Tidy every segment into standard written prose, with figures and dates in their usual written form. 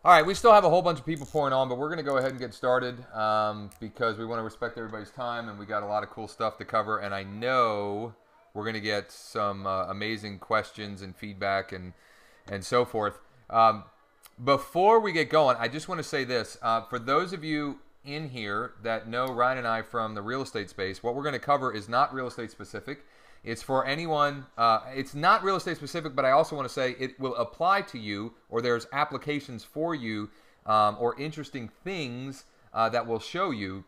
All right, we still have a whole bunch of people pouring on, but we're going to go ahead and get started because we want to respect everybody's time, and we got a lot of cool stuff to cover. And I know we're going to get some amazing questions and feedback and so forth. Before we get going, I just want to say this. For those of you in here that know Ryan and I from the real estate space, what we're going to cover is not real estate specific. It's for anyone. It's not real estate specific, but I also want to say it will apply to you, or there's applications for you, or interesting things that will show you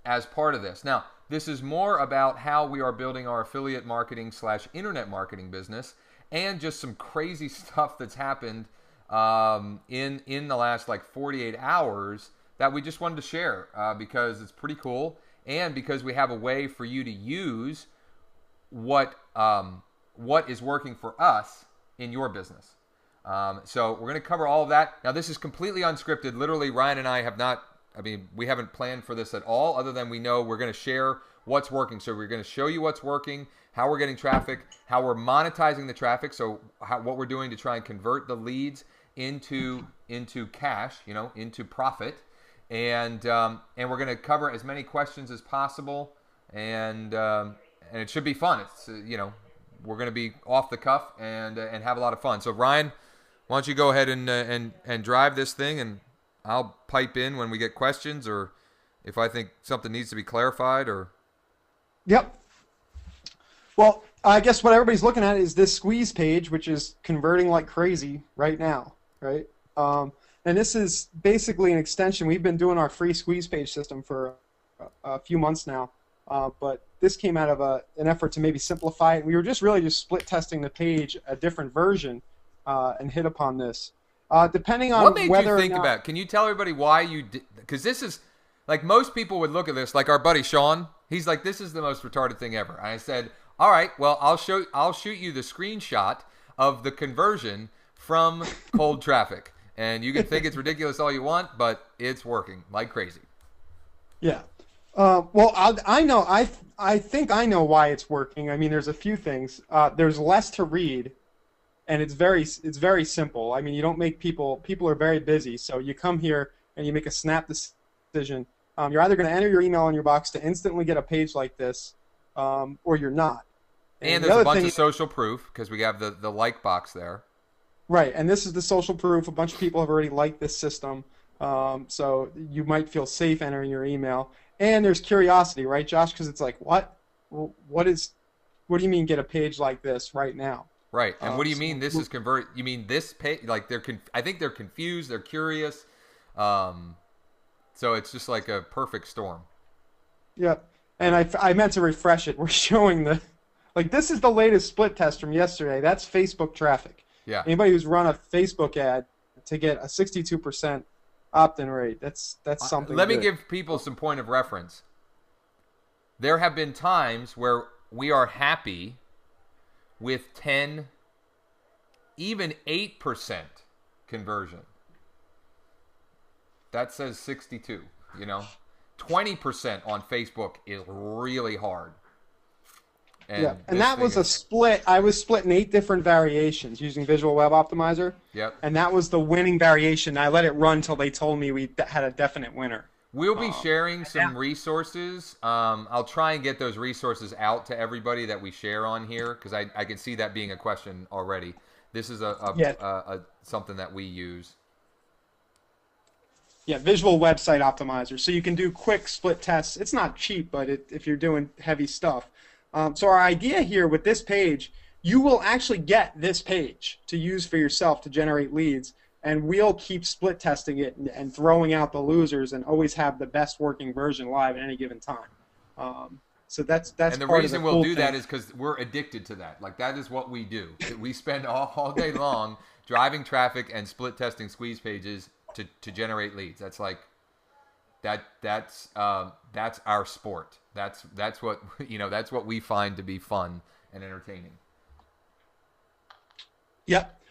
as part of this. Now, this is more about how we are building our affiliate marketing / internet marketing business, and just some crazy stuff that's happened in the last like 48 hours that we just wanted to share because it's pretty cool, and because we have a way for you to use what is working for us in your business. So we're going to cover all of that. Now, this is completely unscripted. Literally, Ryan and I have not, we haven't planned for this at all, other than we know we're going to share what's working. So we're going to show you what's working, how we're getting traffic, how we're monetizing the traffic, so what we're doing to try and convert the leads into cash, into profit. And we're going to cover as many questions as possible, and it should be fun. It's we're going to be off the cuff and have a lot of fun. So Ryan, why don't you go ahead and drive this thing, and I'll pipe in when we get questions, or if I think something needs to be clarified. Or Yep. Well, I guess what everybody's looking at is this squeeze page, which is converting like crazy right now, right? And this is basically an extension. We've been doing our free squeeze page system for a few months now, but this came out of an effort to maybe simplify it. We were just split testing the page, a different version, and hit upon this. Depending on what made whether you think about? Can you tell everybody why you did? Because this is like, most people would look at this, like our buddy Sean. He's like, this is the most retarded thing ever. And I said, all right, well, I'll shoot you the screenshot of the conversion from cold traffic. And you can think it's ridiculous all you want, but it's working like crazy. Yeah. Well, I know. I think I know why it's working. I mean, there's a few things. There's less to read, and it's very simple. I mean, you don't make people are very busy, so you come here and you make a snap decision. You're either going to enter your email in your box to instantly get a page like this, or you're not. And there's a bunch of social proof because we have the like box there. Right, and this is the social proof. A bunch of people have already liked this system, so you might feel safe entering your email. And there's curiosity, right, Josh? Because it's like, what do you mean get a page like this right now? Right, and what do you mean this is convert? You mean this page? Like I think they're confused. They're curious. So it's just like a perfect storm. Yeah, and I meant to refresh it. We're showing this is the latest split test from yesterday. That's Facebook traffic. Yeah. Anybody who's run a Facebook ad to get a 62% opt-in rate, that's something. Let me give people some point of reference. There have been times where we are happy with 10, even 8% conversion. That says 62, 20% on Facebook is really hard. And that was a split. I was split in 8 different variations using Visual Web Optimizer. Yep. And that was the winning variation. I let it run until they told me we had a definite winner. We'll be sharing some resources. I'll try and get those resources out to everybody that we share on here, because I can see that being a question already. This is something that we use. Yeah, Visual Website Optimizer. So you can do quick split tests. It's not cheap, but if you're doing heavy stuff. So our idea here with this page, you will actually get this page to use for yourself to generate leads, and we'll keep split testing it and throwing out the losers and always have the best working version live at any given time. So that's and the part reason of the we'll cool do thing. that is because we're addicted to that. Like, that is what we do. We spend all day long driving traffic and split testing squeeze pages to generate leads. That's like that's our sport. That's what that's what we find to be fun and entertaining. Yep.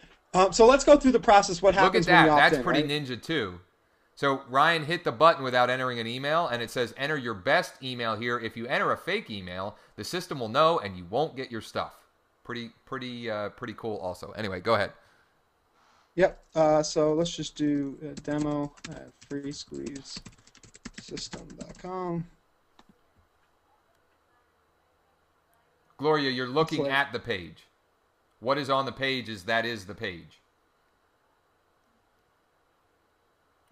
So let's go through the process. What happens Look at that. when you opt That's in, pretty right? ninja too. So Ryan hit the button without entering an email, and it says enter your best email here. If you enter a fake email, the system will know, and you won't get your stuff. Pretty cool. Also, anyway, go ahead. Yep. So let's just do a demo at freesqueezesystem.com. Gloria, you're looking like, at the page. What is on the page is the page.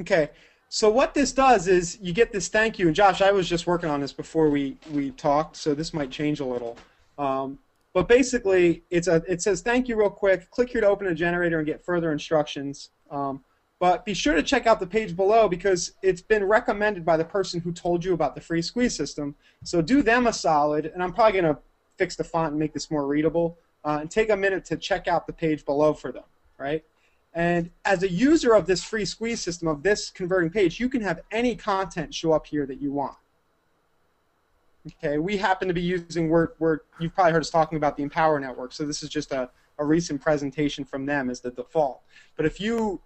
Okay. So what this does is you get this thank you. And Josh, I was just working on this before we talked, so this might change a little. But basically, it says thank you real quick. Click here to open a generator and get further instructions. But be sure to check out the page below because it's been recommended by the person who told you about the free squeeze system. So do them a solid, and I'm probably going to fix the font and make this more readable, and take a minute to check out the page below for them, right? And as a user of this free squeeze system, of this converting page, you can have any content show up here that you want. Okay, we happen to be using, you've probably heard us talking about the Empower Network, so this is just a recent presentation from them as the default. But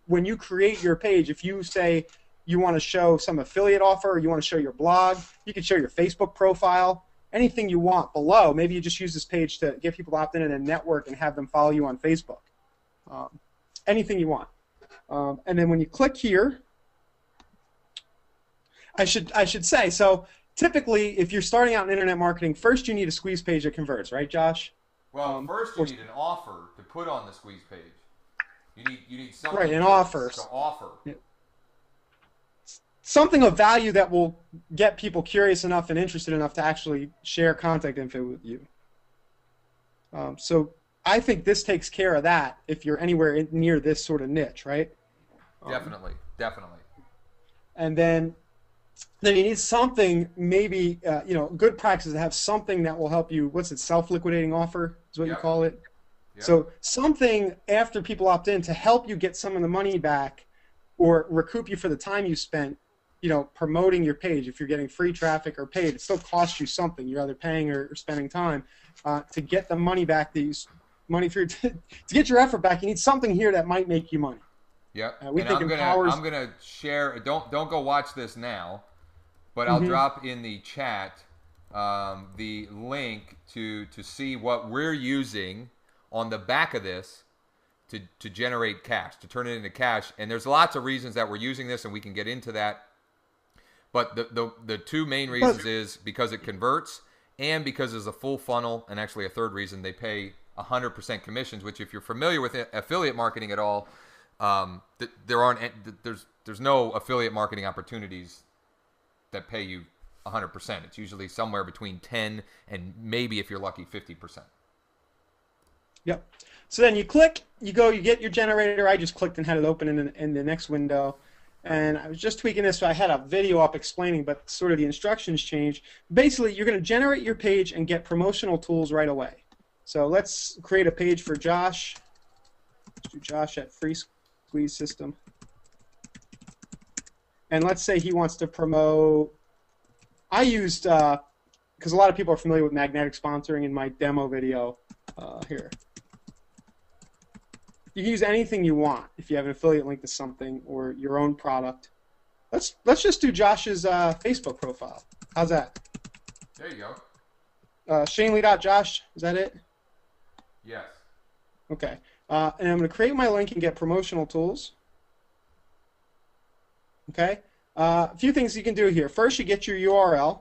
when you create your page, if you say you want to show some affiliate offer, or you want to show your blog, you can show your Facebook profile, anything you want below. Maybe you just use this page to get people to opt in a network and have them follow you on Facebook. Anything you want. And then when you click here, I should say, so typically, if you're starting out in internet marketing, first you need a squeeze page that converts, right, Josh? Well, first you need an offer to put on the squeeze page. You need something right, an to offer. Yeah. Something of value that will get people curious enough and interested enough to actually share contact info with you. So I think this takes care of that if you're anywhere near this sort of niche, right? Definitely. And then you need something, maybe, good practice to have something that will help you. What's it, self-liquidating offer is what you call it? Yep. So something after people opt in to help you get some of the money back or recoup you for the time you spent, promoting your page. If you're getting free traffic or paid, it still costs you something. You're either paying or spending time to get the money back. To get your effort back, you need something here that might make you money. Yep. And I'm gonna share. Don't go watch this now, but I'll drop in the chat the link to see what we're using on the back of this to generate cash, to turn it into cash. And there's lots of reasons that we're using this, and we can get into that. But the two main reasons is because it converts, and because there's a full funnel, and actually a third reason, they pay 100% commissions. Which, if you're familiar with affiliate marketing at all, there's no affiliate marketing opportunities that pay you 100%. It's usually somewhere between 10 and maybe, if you're lucky, 50%. Yep. So then you click, you get your generator. I just clicked and had it open in the next window. And I was just tweaking this, so I had a video up explaining, but sort of the instructions changed. Basically, you're going to generate your page and get promotional tools right away. So let's create a page for Josh. Let's do Josh at Free Squeeze System. And let's say he wants to promote. I used, because a lot of people are familiar with magnetic sponsoring in my demo video here. You can use anything you want if you have an affiliate link to something or your own product. Let's just do Josh's Facebook profile. How's that? There you go. Shanley.Josh, is that it? Yes. Okay. And I'm going to create my link and get promotional tools. Okay. A few things you can do here. First, you get your URL.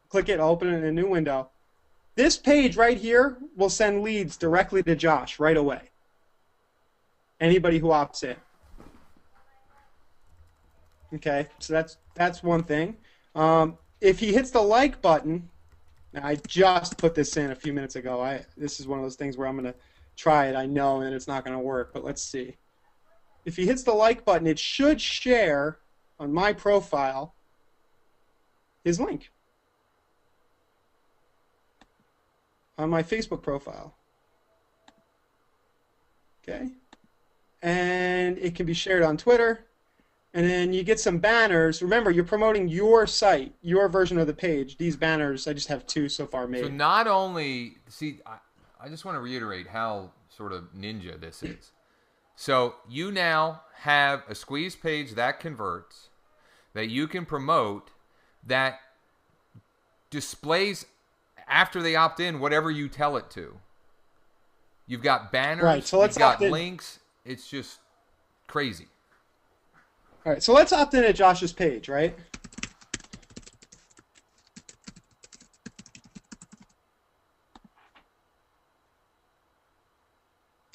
Click it, open it in a new window. This page right here will send leads directly to Josh right away. Anybody who opts in. Okay, so that's one thing. If he hits the like button, now I just put this in a few minutes ago. This is one of those things where I'm going to try it. I know and it's not going to work, but let's see. If he hits the like button, it should share on my profile his link. On my Facebook profile. Okay. And it can be shared on Twitter. And then you get some banners. Remember, you're promoting your site, your version of the page. These banners, I just have 2 so far made. So not only, I just want to reiterate how sort of ninja this is. So you now have a squeeze page that converts, that you can promote, that displays after they opt in whatever you tell it to. You've got banners, right, so you've got links, it's just crazy. All right, so let's opt in at Josh's page, right?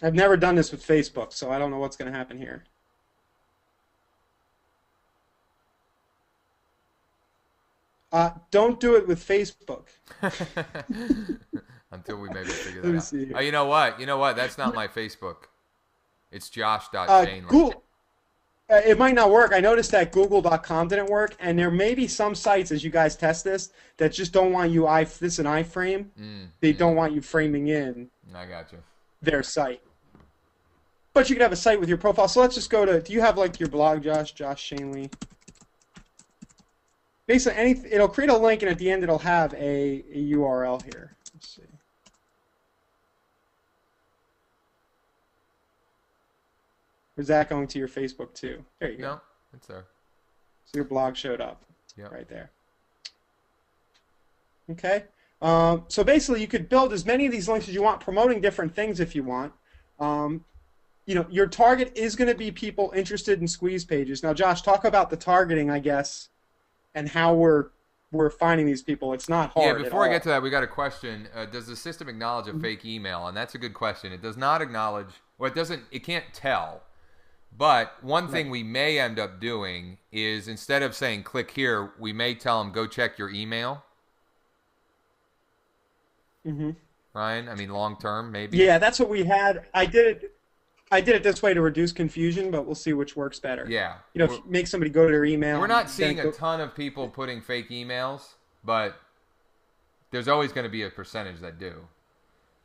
I've never done this with Facebook, so I don't know what's going to happen here. Don't do it with Facebook. Until we maybe figure Let me that out. see here. Oh, you know what? You know what? That's not my Facebook. It's josh.shanley. Google. It might not work. I noticed that Google.com didn't work, and there may be some sites, as you guys test this, that just don't want you. This is an iframe. They don't want you framing in I got you. their site. But you could have a site with your profile. So let's just go to. Do you have like your blog, Josh? Josh Shanley. Basically, it'll create a link, and at the end, it'll have a URL here. Let's see. Or is that going to your Facebook too? There you go. No, it's there. So your blog showed up. Yep. Right there. Okay. So basically, you could build as many of these links as you want, promoting different things if you want. You know, your target is going to be people interested in squeeze pages. Now, Josh, talk about the targeting, I guess, and how we're finding these people. It's not hard. Yeah, before I get to that, we got a question. Does the system acknowledge a fake email? And that's a good question. It does not acknowledge, well, it can't tell. But one thing we may end up doing is instead of saying click here, we may tell them go check your email. Ryan, I mean long term maybe. Yeah, that's what we had. I did it this way to reduce confusion, but we'll see which works better. Yeah. You know, if you make somebody go to their email. We're not seeing a ton of people putting fake emails, but there's always going to be a percentage that do.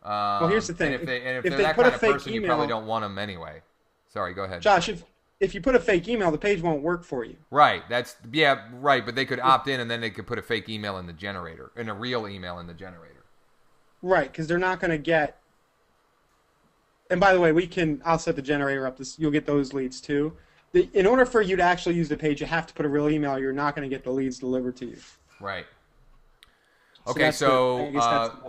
Well, here's the thing. And if they're they that put kind a of fake person, email, you probably don't want them anyway. Sorry, go ahead. Josh, if you put a fake email, the page won't work for you. Right. Right. But they could opt in and then they could put a fake email in the generator, and a real email in the generator. Right, because they're not going to get. And by the way, I'll set the generator up. You'll get those leads too. In order for you to actually use the page, you have to put a real email. You're not going to get the leads delivered to you. Right. Okay, so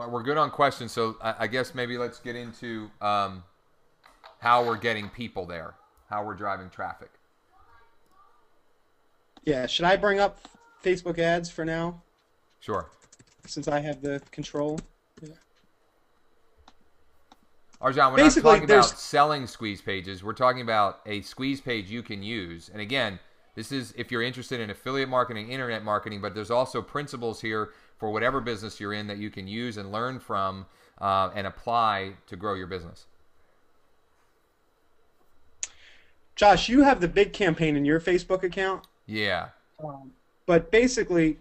we're good on questions. So I guess maybe let's get into how we're getting people there, how we're driving traffic. Yeah, should I bring up Facebook ads for now? Sure. Since I have the control. Yeah. Arjan, we're not talking about selling squeeze pages. We're talking about a squeeze page you can use. And again, this is if you're interested in affiliate marketing, internet marketing, but there's also principles here for whatever business you're in that you can use and learn from and apply to grow your business. Josh, you have the big campaign in your Facebook account. Yeah. But basically,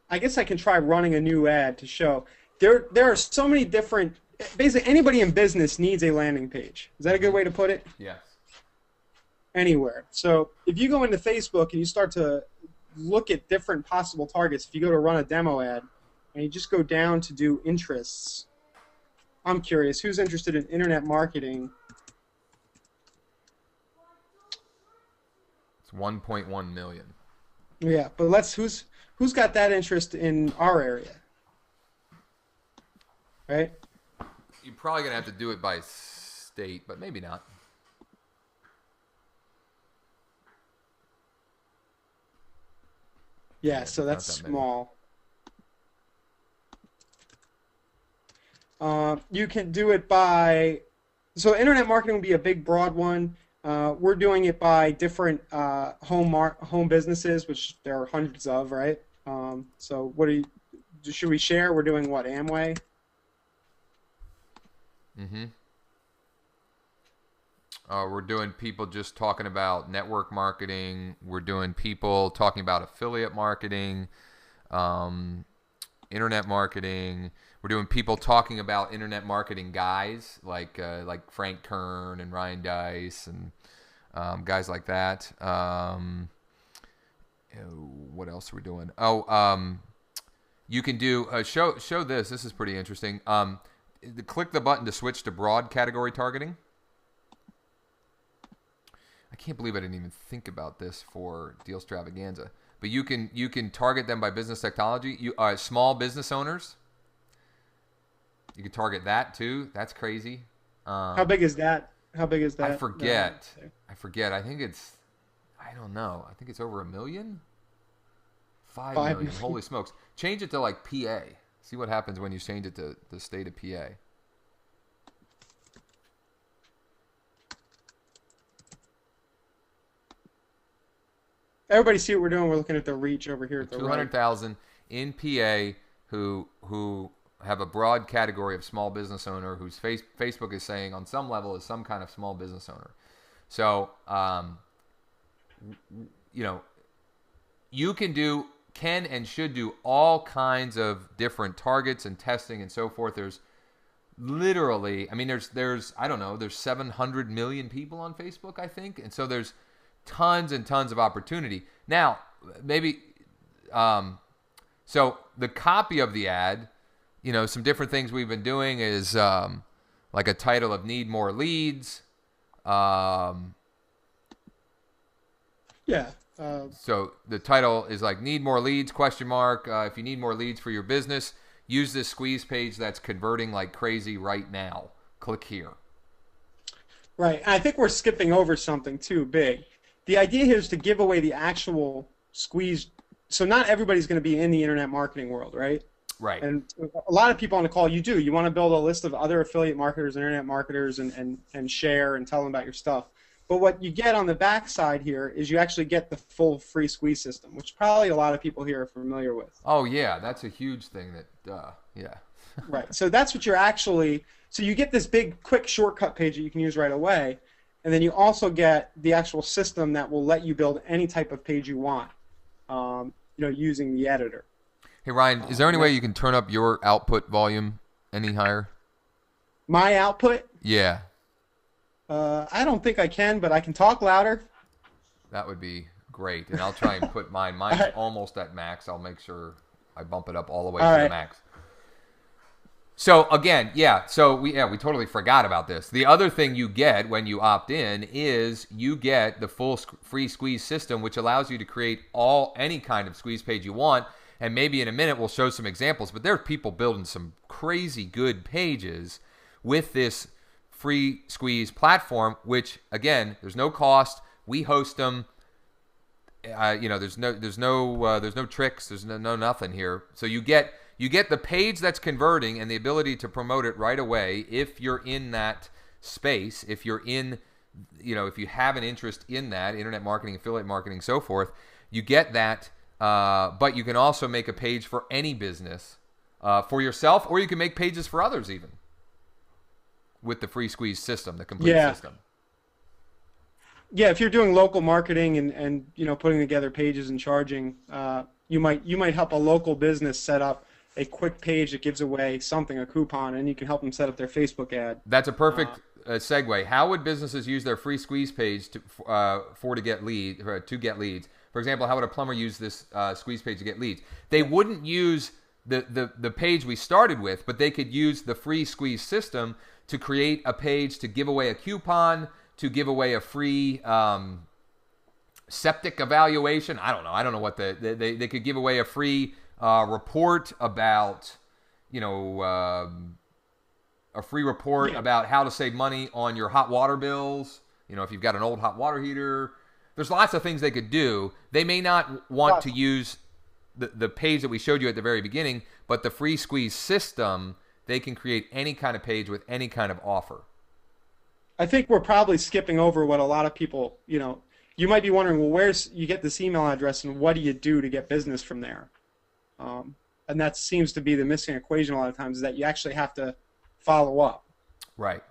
I guess I can try running a new ad to show. There are so many different. Basically, anybody in business needs a landing page. Is that a good way to put it? Yes. Anywhere. So if you go into Facebook and you start to look at different possible targets, if you go to run a demo ad and you just go down to do interests, I'm curious, who's interested in internet marketing? It's 1.1 million. Yeah, but who's got that interest in our area? Right? You're probably going to have to do it by state, but maybe not. Yeah, so that's small. You can do it by... So internet marketing would be a big, broad one. We're doing it by different home businesses, which there are hundreds of, right? So should we share? We're doing what, Amway? Mm-hmm. We're doing people just talking about network marketing. We're doing people talking about affiliate marketing, internet marketing. We're doing people talking about internet marketing guys like Frank Kern and Ryan Dice and guys like that. What else are we doing? You can do show this. This is pretty interesting. Click the button to switch to broad category targeting. I can't believe I didn't even think about this for Deal Stravaganza. But you can target them by business technology. Small business owners. You can target that too. That's crazy. How big is that? How big is I that? forget. I forget. I think it's, I don't know. I think it's over 1 million? 5 5 million. million. Holy smokes. Change it to like PA. See what happens when you change it to the state of PA. Everybody see what we're doing? We're looking at the reach over here at the right. 200,000 in PA who have a broad category of small business owner whose Facebook is saying on some level is some kind of small business owner. So, you know, you can and should do all kinds of different targets and testing and so forth. There's literally, I mean, there's I don't know, there's 700 million people on Facebook, I think, and so there's tons and tons of opportunity. Now, maybe, so the copy of the ad, you know, some different things we've been doing is like a title of "Need More Leads." Yeah. So the title is like "Need More Leads?" ? If you need more leads for your business, use this squeeze page that's converting like crazy right now. Click here. Right. I think we're skipping over something too big. The idea here is to give away the actual squeeze. So not everybody's going to be in the internet marketing world, right? Right. And a lot of people on the call, you want to build a list of other affiliate marketers, internet marketers, and share and tell them about your stuff. But what you get on the back side here is you actually get the full free squeeze system, which probably a lot of people here are familiar with. Oh, yeah. That's a huge thing yeah. Right. So that's what you're actually, so you get this big, quick shortcut page that you can use right away. And then you also get the actual system that will let you build any type of page you want, using the editor. Hey, Ryan, is there any way you can turn up your output volume any higher? My output? Yeah. I don't think I can, but I can talk louder. That would be great. And I'll try and put mine. Mine's almost at max. I'll make sure I bump it up all the way to the max. So again, we totally forgot about this. The other thing you get when you opt in is you get the full free squeeze system, which allows you to create any kind of squeeze page you want. And maybe in a minute we'll show some examples, but there are people building some crazy good pages with this free squeeze platform, which again, there's no cost. We host them. There's no tricks. There's no nothing here. So you get the page that's converting and the ability to promote it right away if you're in that space, if you're in, if you have an interest in that, internet marketing, affiliate marketing, so forth, you get that. But you can also make a page for any business for yourself, or you can make pages for others even with the free squeeze system, the complete system. Yeah, if you're doing local marketing and putting together pages and charging, you might help a local business set up a quick page that gives away something, a coupon, and you can help them set up their Facebook ad. That's a perfect segue. How would businesses use their free squeeze page to get leads? For example, how would a plumber use this squeeze page to get leads? They wouldn't use the page we started with, but they could use the free squeeze system to create a page to give away a coupon, to give away a free septic evaluation. I don't know what they could give away a free report about, a free report about how to save money on your hot water bills. If you've got an old hot water heater, there's lots of things they could do. They may not want to use the page that we showed you at the very beginning, but the free squeeze system, they can create any kind of page with any kind of offer. I think we're probably skipping over what a lot of people, you might be wondering, well, where's you get this email address and what do you do to get business from there? And that seems to be the missing equation a lot of times, is that you actually have to follow up. Right.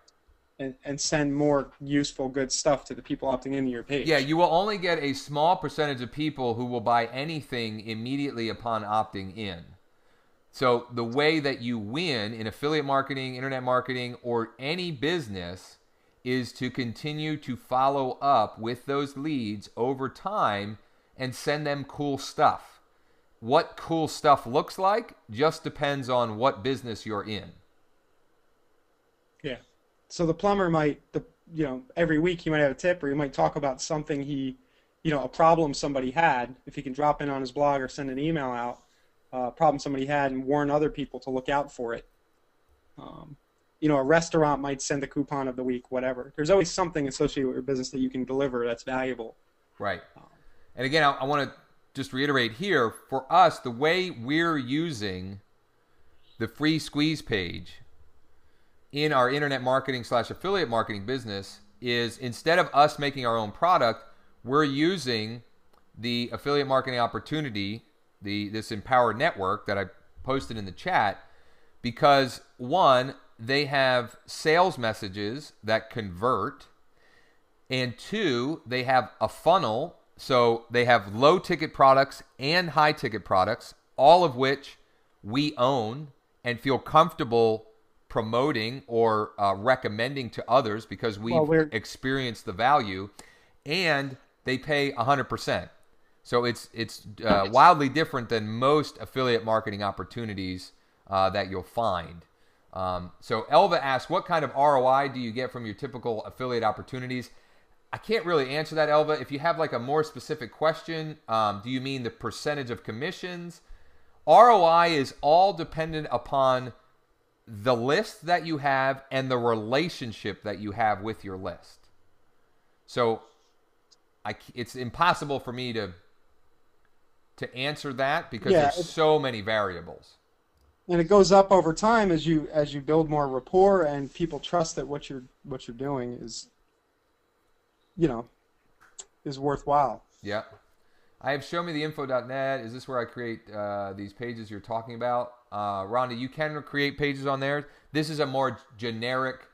And send more useful, good stuff to the people opting into your page. Yeah, you will only get a small percentage of people who will buy anything immediately upon opting in. So the way that you win in affiliate marketing, internet marketing, or any business is to continue to follow up with those leads over time and send them cool stuff. What cool stuff looks like just depends on what business you're in. Yeah. So the plumber might, every week he might have a tip, or he might talk about something a problem somebody had. If he can drop in on his blog or send an email out, problem somebody had, and warn other people to look out for it. a restaurant might send a coupon of the week, whatever. There's always something associated with your business that you can deliver that's valuable. Right. And again, I want to just reiterate here, for us, the way we're using the free squeeze page in our internet marketing / affiliate marketing business is, instead of us making our own product, we're using the affiliate marketing opportunity, this empowered network that I posted in the chat, because one, they have sales messages that convert, and two, they have a funnel. So they have low ticket products and high ticket products, all of which we own and feel comfortable promoting or recommending to others because we've experienced the value, and they pay 100%. So it's wildly different than most affiliate marketing opportunities that you'll find. So Elva asks, what kind of ROI do you get from your typical affiliate opportunities? I can't really answer that, Elva. If you have like a more specific question, do you mean the percentage of commissions? ROI is all dependent upon the list that you have and the relationship that you have with your list. So it's impossible for me to answer that because there's so many variables. And it goes up over time as you build more rapport and people trust that what you're doing is worthwhile. Yeah. I have showmetheinfo.net. Is this where I create these pages you're talking about? Rhonda, you can create pages on there. This is a more generic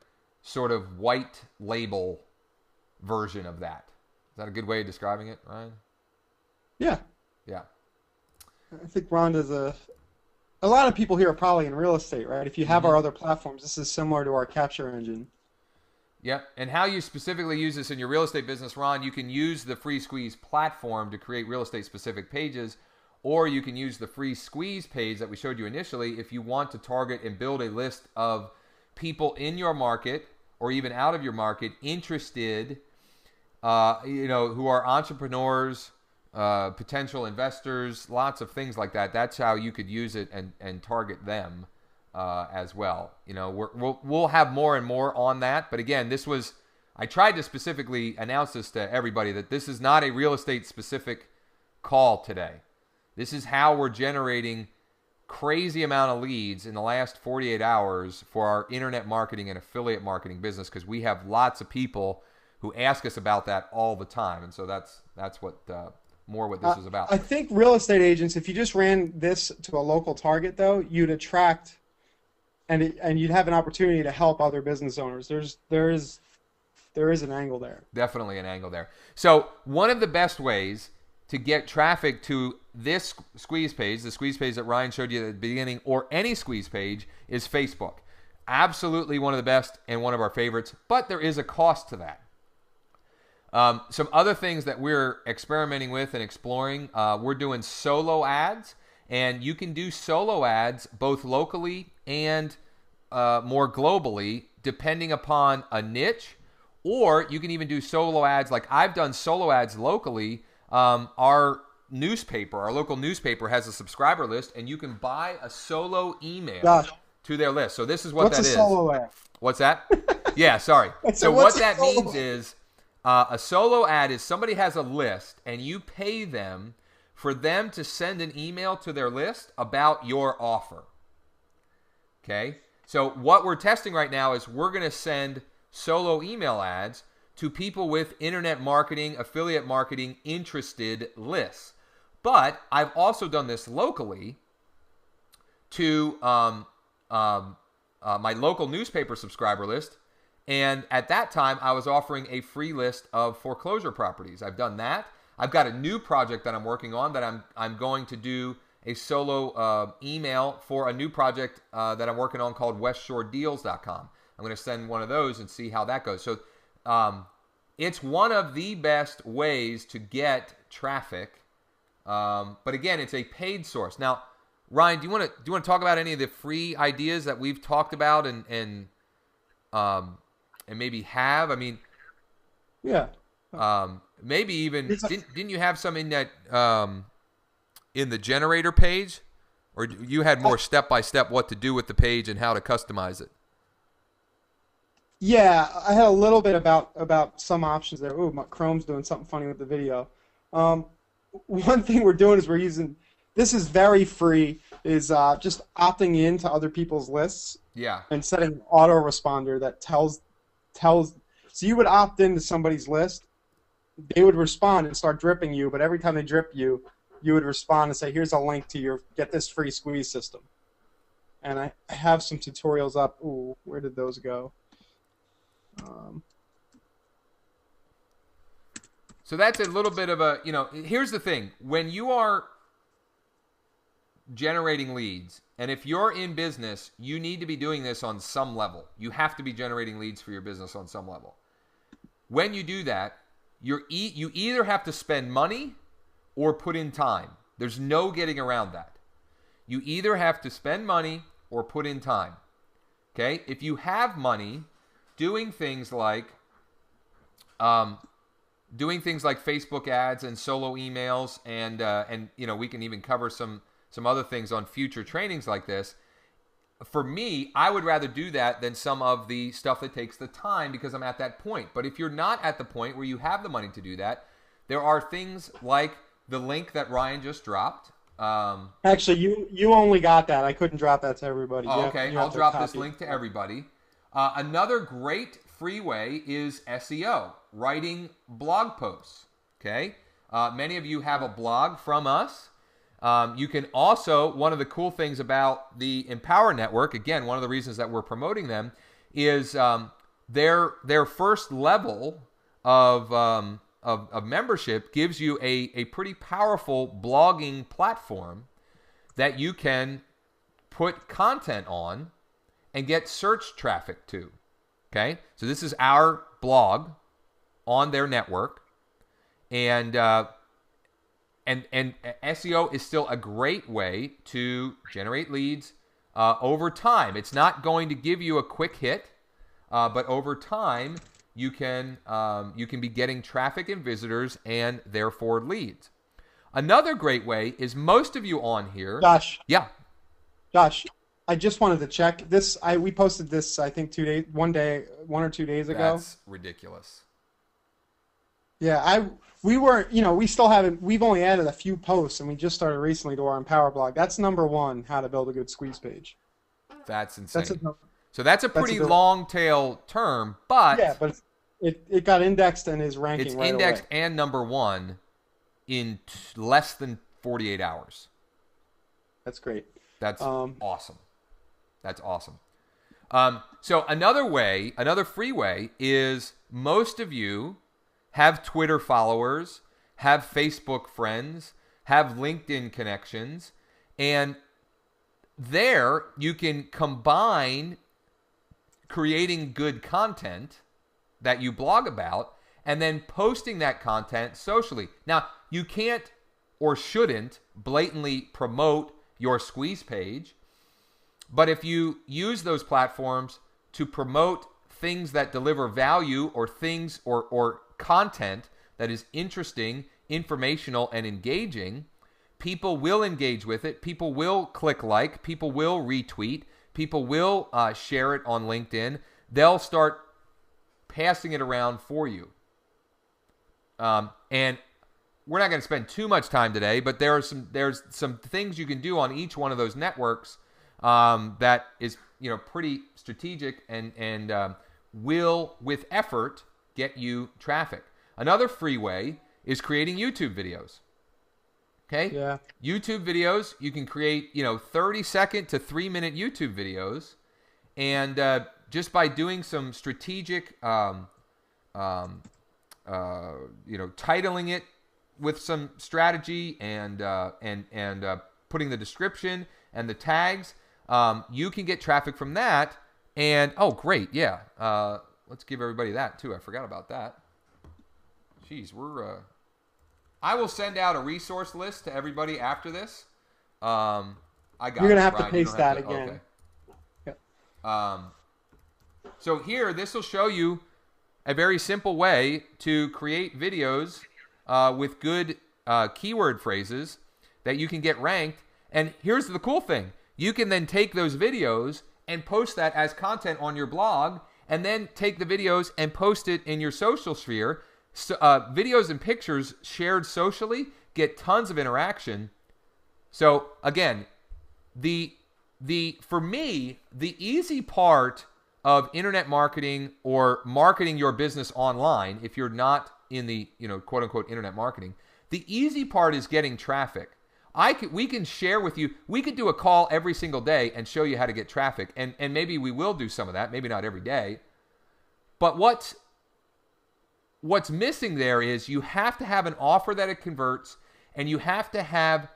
sort of white label version of that. Is that a good way of describing it, Ryan? Yeah. Yeah. I think Rhonda's a lot of people here are probably in real estate, right? If you have our other platforms, this is similar to our capture engine. Yep. And how you specifically use this in your real estate business, Ron, you can use the Free Squeeze platform to create real estate specific pages, or you can use the Free Squeeze page that we showed you initially if you want to target and build a list of people in your market or even out of your market interested, who are entrepreneurs, potential investors, lots of things like that. That's how you could use it and target them. As well. We'll have more and more on that. But again, I tried to specifically announce this to everybody that this is not a real estate specific call today. This is how we're generating crazy amount of leads in the last 48 hours for our internet marketing and affiliate marketing business, because we have lots of people who ask us about that all the time. And so that's what this is about. I think real estate agents, if you just ran this to a local target, though, you'd attract and you'd have an opportunity to help other business owners. There is an angle there. Definitely an angle there. So one of the best ways to get traffic to this squeeze page, the squeeze page that Ryan showed you at the beginning, or any squeeze page, is Facebook. Absolutely one of the best and one of our favorites, but there is a cost to that. Some other things that we're experimenting with and exploring, we're doing solo ads, and you can do solo ads both locally and more globally, depending upon a niche, or you can even do solo ads. Like I've done solo ads locally. Our local newspaper has a subscriber list, and you can buy a solo email to their list. So this is what that is. What's a solo ad? What's that? Yeah, sorry. So what that means is a solo ad is somebody has a list, and you pay them for them to send an email to their list about your offer. Okay? So what we're testing right now is we're going to send solo email ads to people with internet marketing, affiliate marketing interested lists. But I've also done this locally to my local newspaper subscriber list. And at that time, I was offering a free list of foreclosure properties. I've done that. I've got a new project that I'm working on that I'm going to do a solo email for a new project that I'm working on called westshoredeals.com. I'm going to send one of those and see how that goes. So it's one of the best ways to get traffic. But again, it's a paid source. Now, Ryan, do you want to talk about any of the free ideas that we've talked about and maybe have? I mean, yeah. Maybe even didn't you have some in that in the generator page, or you had more step by step what to do with the page and how to customize it? Yeah, I had a little bit about some options there. Oh, my Chrome's doing something funny with the video. Um, one thing we're doing is we're using this is very free is just opting in to other people's lists Yeah. and setting an autoresponder that tells so you would opt into somebody's list, they would respond and start dripping you, but every time they drip you, you would respond and say, here's a link to your get this free squeeze system. And I have some tutorials up. Ooh, where did those go? Um, So that's a little bit of a, here's the thing. When you are generating leads, and if you're in business, you need to be doing this on some level. You have to be generating leads for your business on some level. When you do that, you either have to spend money or put in time. There's no getting around that. You either have to spend money or put in time. Okay? If you have money, doing things like Facebook ads and solo emails, and we can even cover some other things on future trainings like this. For me, I would rather do that than some of the stuff that takes the time because I'm at that point. But if you're not at the point where you have the money to do that, there are things like the link that Ryan just dropped. Actually, you only got that. I couldn't drop that to everybody. Okay, I'll drop this link to everybody. Another great free way is SEO, writing blog posts. Okay, many of you have a blog from us. You can also, one of the cool things about the Empower Network, again, one of the reasons that we're promoting them, is their first level of membership gives you a pretty powerful blogging platform that you can put content on and get search traffic to. Okay, so this is our blog on their network, and SEO is still a great way to generate leads over time. It's not going to give you a quick hit, but over time you can be getting traffic and visitors and therefore leads. Another great way is most of you on here. Josh. Yeah. Josh, I just wanted to check this. We posted this I think 1 or 2 days ago. That's ridiculous. Yeah, we weren't, we still haven't, we've only added a few posts and we just started recently to our Empower blog. That's #1, how to build a good squeeze page. That's insane. So that's a pretty long tail term, but yeah, but it got indexed and is ranking it's right indexed away. and #1 in less than 48 hours. That's great. That's awesome. That's awesome. So another free way is most of you have Twitter followers, have Facebook friends, have LinkedIn connections, and there you can combine creating good content that you blog about and then posting that content socially. Now, you can't or shouldn't blatantly promote your squeeze page, but if you use those platforms to promote things that deliver value or things or content that is interesting, informational, and engaging, people will engage with it. People will click like. People will retweet. People will share it on LinkedIn. They'll start passing it around for you. And we're not going to spend too much time today, but there's some things you can do on each one of those networks that is pretty strategic and will, with effort, get you traffic. Another free way is creating YouTube videos. Okay? Yeah. YouTube videos, you can create 30-second to 3-minute YouTube videos, and just by doing some strategic titling it with some strategy and putting the description and the tags, you can get traffic from that. And oh, great, yeah. Let's give everybody that too. I forgot about that. Jeez, I will send out a resource list to everybody after this. I got. You're gonna have Ryan, to paste that again. Okay. Yep. So here, this will show you a very simple way to create videos with good keyword phrases that you can get ranked. And here's the cool thing. You can then take those videos and post that as content on your blog, and then take the videos and post it in your social sphere. So, videos and pictures shared socially get tons of interaction. So again, for me, the easy part of internet marketing or marketing your business online, if you're not in the, quote unquote internet marketing, the easy part is getting traffic. We can share with you, we could do a call every single day and show you how to get traffic. And maybe we will do some of that, maybe not every day. But what's missing there is you have to have an offer that it converts, and you have to have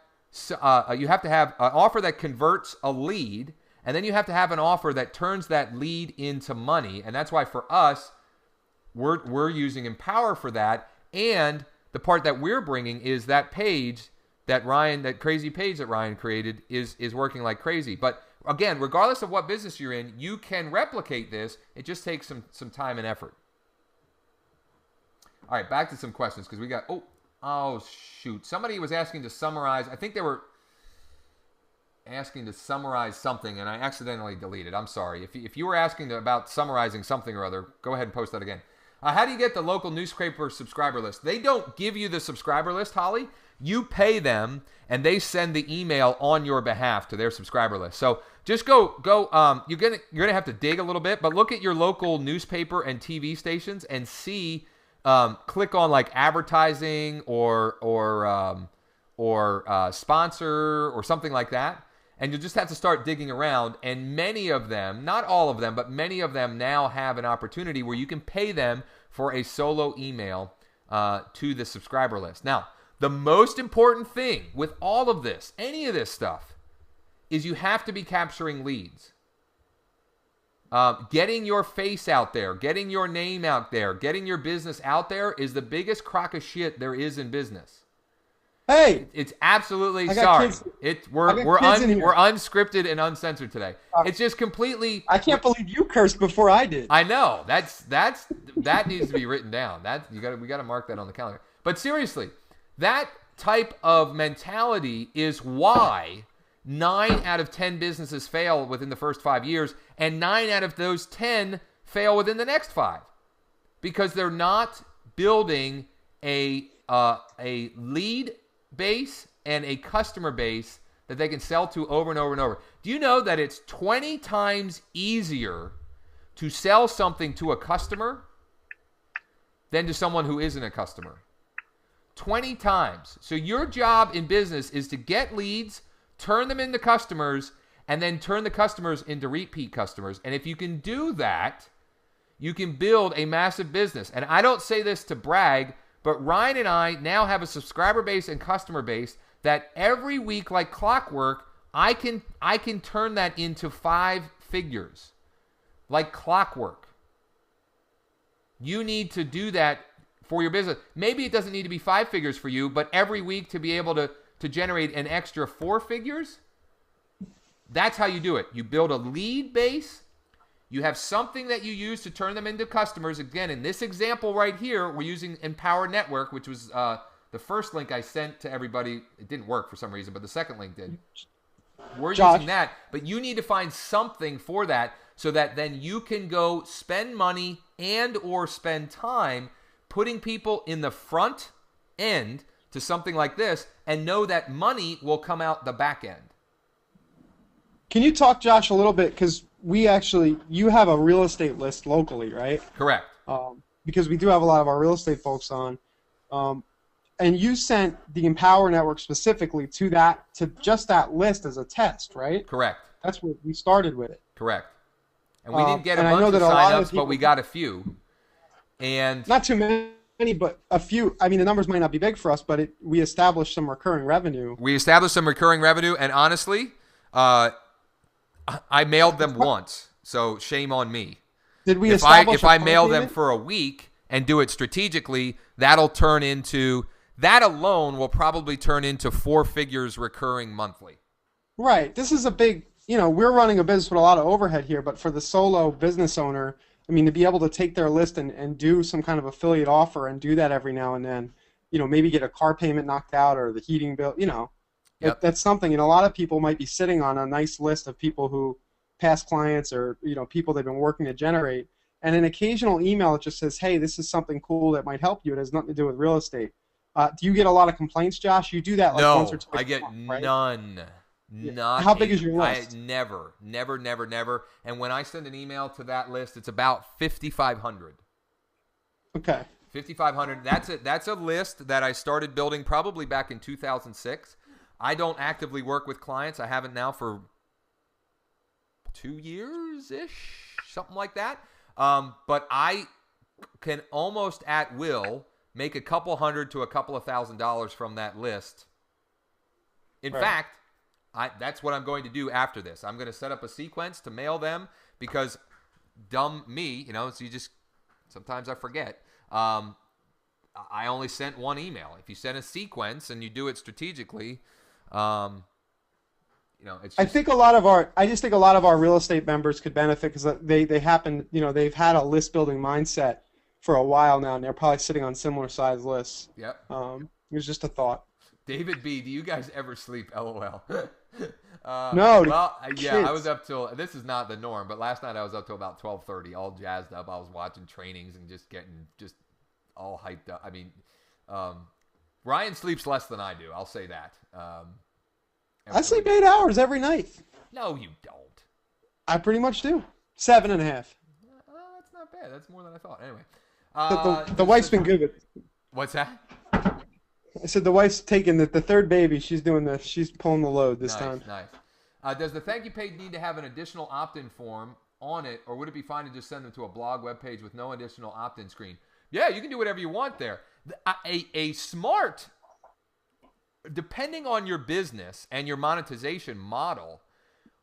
an offer that converts a lead, and then you have to have an offer that turns that lead into money. And that's why for us, we're using Empower for that. And the part that we're bringing is that page that crazy page that Ryan created is working like crazy. But again, regardless of what business you're in, you can replicate this. It just takes some time and effort. All right, back to some questions because we got, oh shoot. Somebody was asking to summarize. I think they were asking to summarize something, and I accidentally deleted. I'm sorry. If you were asking about summarizing something or other, go ahead and post that again. How do you get the local newspaper subscriber list? They don't give you the subscriber list, Holly. You pay them, and they send the email on your behalf to their subscriber list. So just go. You're gonna have to dig a little bit, but look at your local newspaper and TV stations and see. Click on like advertising or sponsor or something like that, and you'll just have to start digging around. And many of them, not all of them, but many of them now have an opportunity where you can pay them for a solo email to the subscriber list. Now, the most important thing with all of this, any of this stuff, is you have to be capturing leads. Getting your face out there, getting your name out there, getting your business out there is the biggest crock of shit there is in business. Hey, it's absolutely sorry. We're unscripted and uncensored today. It's just completely. I can't believe you cursed before I did. I know that needs to be written down. We got to mark that on the calendar. But seriously, that type of mentality is why 9 out of 10 businesses fail within the first 5 years, and 9 out of those 10 fail within the next 5, because they're not building a lead base and a customer base that they can sell to over and over and over. Do you know that it's 20 times easier to sell something to a customer than to someone who isn't a customer? 20 times. So your job in business is to get leads, turn them into customers, and then turn the customers into repeat customers. And if you can do that, you can build a massive business. And I don't say this to brag, but Ryan and I now have a subscriber base and customer base that every week, like clockwork, I can turn that into 5 figures. Like clockwork. You need to do that for your business. Maybe it doesn't need to be 5 figures for you, but every week to be able to generate an extra 4 figures, that's how you do it. You build a lead base. You have something that you use to turn them into customers. Again, in this example right here, we're using Empower Network, which was the first link I sent to everybody. It didn't work for some reason, but the second link did. We're using that, but you need to find something for that so that then you can go spend money and or spend time putting people in the front end to something like this and know that money will come out the back end. Can you talk, Josh, a little bit? Because you have a real estate list locally, right? Correct. Because we do have a lot of our real estate folks on. And you sent the Empower Network specifically to just that list as a test, right? Correct. That's what we started with it. Correct. And we didn't get a bunch of signups, but we got a few. And not too many, but a few. I mean, the numbers might not be big for us, but we established some recurring revenue. We established some recurring revenue, and honestly, I mailed them once, so shame on me. Did we if I mail them for a week and do it strategically, that alone will probably turn into 4 figures recurring monthly. Right. This is a big, we're running a business with a lot of overhead here, but for the solo business owner, I mean, to be able to take their list and do some kind of affiliate offer and do that every now and then, maybe get a car payment knocked out or the heating bill, Yep. That's something. And a lot of people might be sitting on a nice list of people who past clients or, people they've been working to generate. and an occasional email that just says, hey, this is something cool that might help you. It has nothing to do with real estate. Do you get a lot of complaints, Josh? You do that like once or No, twice I get a month, right? none. Yeah. Not How big is your list? never. And when I send an email to that list, it's about 5,500. Okay. 5,500. That's a list that I started building probably back in 2006. I don't actively work with clients. I haven't now for 2 years-ish, something like that. But I can almost at will make a couple hundred to a couple of $1,000s from that list. In fact, that's what I'm going to do after this. I'm going to set up a sequence to mail them because dumb me, so you just, sometimes I forget. I only sent one email. If you send a sequence and you do it strategically, it's just, I just think a lot of our real estate members could benefit because they happen, they've had a list building mindset for a while now, and they're probably sitting on similar size lists. Yep. It was just a thought. David B, do you guys ever sleep? LOL. No. Well, yeah, kids. I was up till, this is not the norm, but last night I was up till about 12:30, all jazzed up. I was watching trainings and just getting all hyped up. I mean, Ryan sleeps less than I do. I'll say that. I sleep 8 hours every night. No, you don't. I pretty much do. 7.5. That's not bad. That's more than I thought. Anyway. The wife's been good with it. What's that? I said the wife's taking the third baby. She's doing she's pulling the load this time. Nice. Does the thank you page need to have an additional opt-in form on it, or would it be fine to just send them to a blog webpage with no additional opt-in screen? Yeah, you can do whatever you want there. A smart, depending on your business and your monetization model,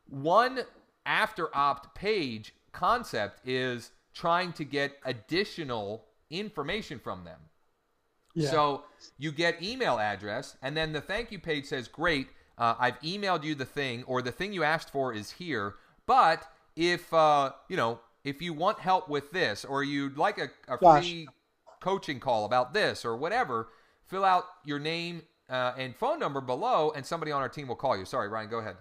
one after opt page concept is trying to get additional information from them. Yeah. So you get email address, and then the thank you page says, great, I've emailed you the thing, or the thing you asked for is here, but if you want help with this, or you'd like a free coaching call about this or whatever, fill out your name and phone number below, and somebody on our team will call you. Sorry, Ryan, go ahead.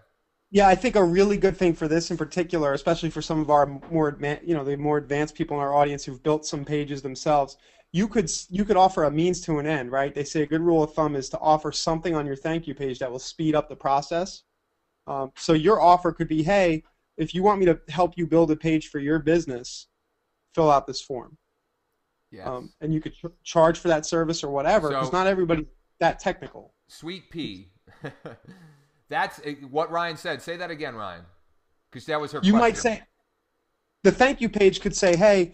Yeah, I think a really good thing for this in particular, especially for some of our the more advanced people in our audience who've built some pages themselves, you could offer a means to an end, right? They say a good rule of thumb is to offer something on your thank you page that will speed up the process. So your offer could be, hey, if you want me to help you build a page for your business, fill out this form. Yes. And you could charge for that service or whatever, because not everybody's that technical. Sweet pea. That's what Ryan said. Say that again, Ryan, because that was her question. You might say, the thank you page could say, hey,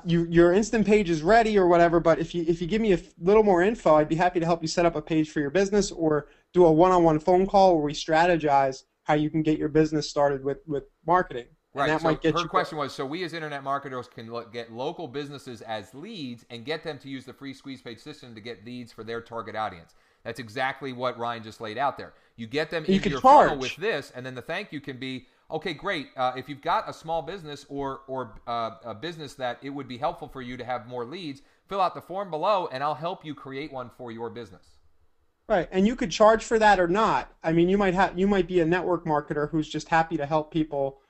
your instant page is ready or whatever, but if you give me a little more info, I'd be happy to help you set up a page for your business, or do a one-on-one phone call where we strategize how you can get your business started with marketing. Right. And that might get her question was, so we as internet marketers can get local businesses as leads and get them to use the free squeeze page system to get leads for their target audience. That's exactly what Ryan just laid out there. You get them into your funnel with this, and then the thank you can be, okay, great. If you've got a small business or a business that it would be helpful for you to have more leads, fill out the form below, and I'll help you create one for your business. Right, and you could charge for that or not. I mean, you might be a network marketer who's just happy to help people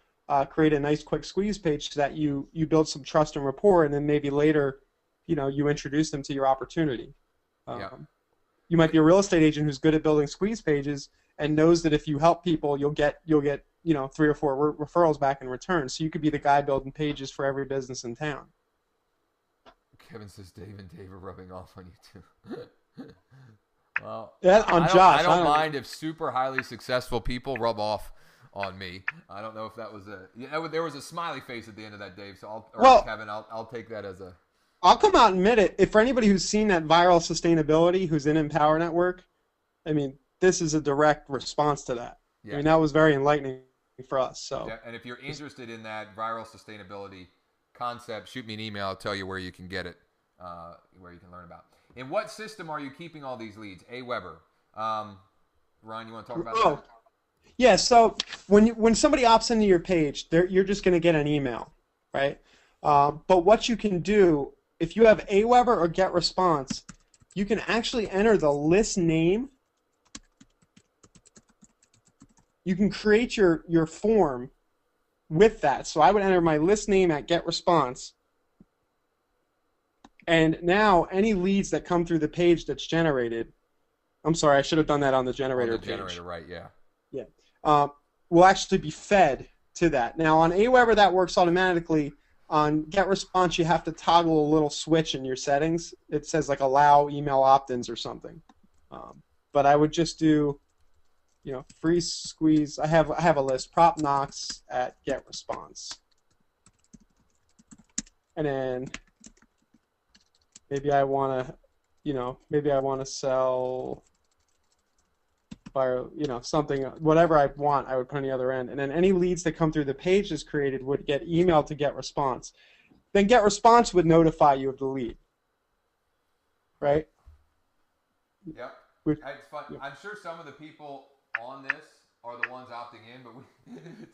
create a nice quick squeeze page so that you build some trust and rapport, and then maybe later, you introduce them to your opportunity. Yeah. You might be a real estate agent who's good at building squeeze pages and knows that if you help people, you'll get 3 or 4 referrals back in return. So you could be the guy building pages for every business in town. Kevin says Dave and Dave are rubbing off on you too. Well, Josh. I don't mind if super highly successful people rub off on me. I don't know if that was there was a smiley face at the end of that, Dave. So Kevin, I'll take that as a. I'll come out and admit it. If for anybody who's seen that viral sustainability, who's in Empower Network, I mean, this is a direct response to that. Yeah. I mean, that was very enlightening for us. So. Yeah, and if you're interested in that viral sustainability concept, shoot me an email. I'll tell you where you can get it, where you can learn about. In what system are you keeping all these leads? Aweber. Ryan, you want to talk about that? Yeah. So when somebody opts into your page, you're just going to get an email, right? But what you can do, if you have Aweber or GetResponse, you can actually enter the list name. You can create your form with that. So I would enter my list name at GetResponse, And now any leads that come through the page that's generated, I'm sorry, I should have done that on the On generator the page. generator, right? Yeah. Yeah. Will actually be fed to that. Now on Aweber that works automatically. On GetResponse you have to toggle a little switch in your settings. It says like allow email opt-ins or something. But I would just do, free squeeze. I have a list. Prop Knox at GetResponse. And then maybe I want to sell something, whatever I want, I would put on the other end. And then any leads that come through the page that's created would get emailed to GetResponse. Then GetResponse would notify you of the lead. Right? Yep. Which, It's fun. yeah. I'm sure some of the people on this are the ones opting in, but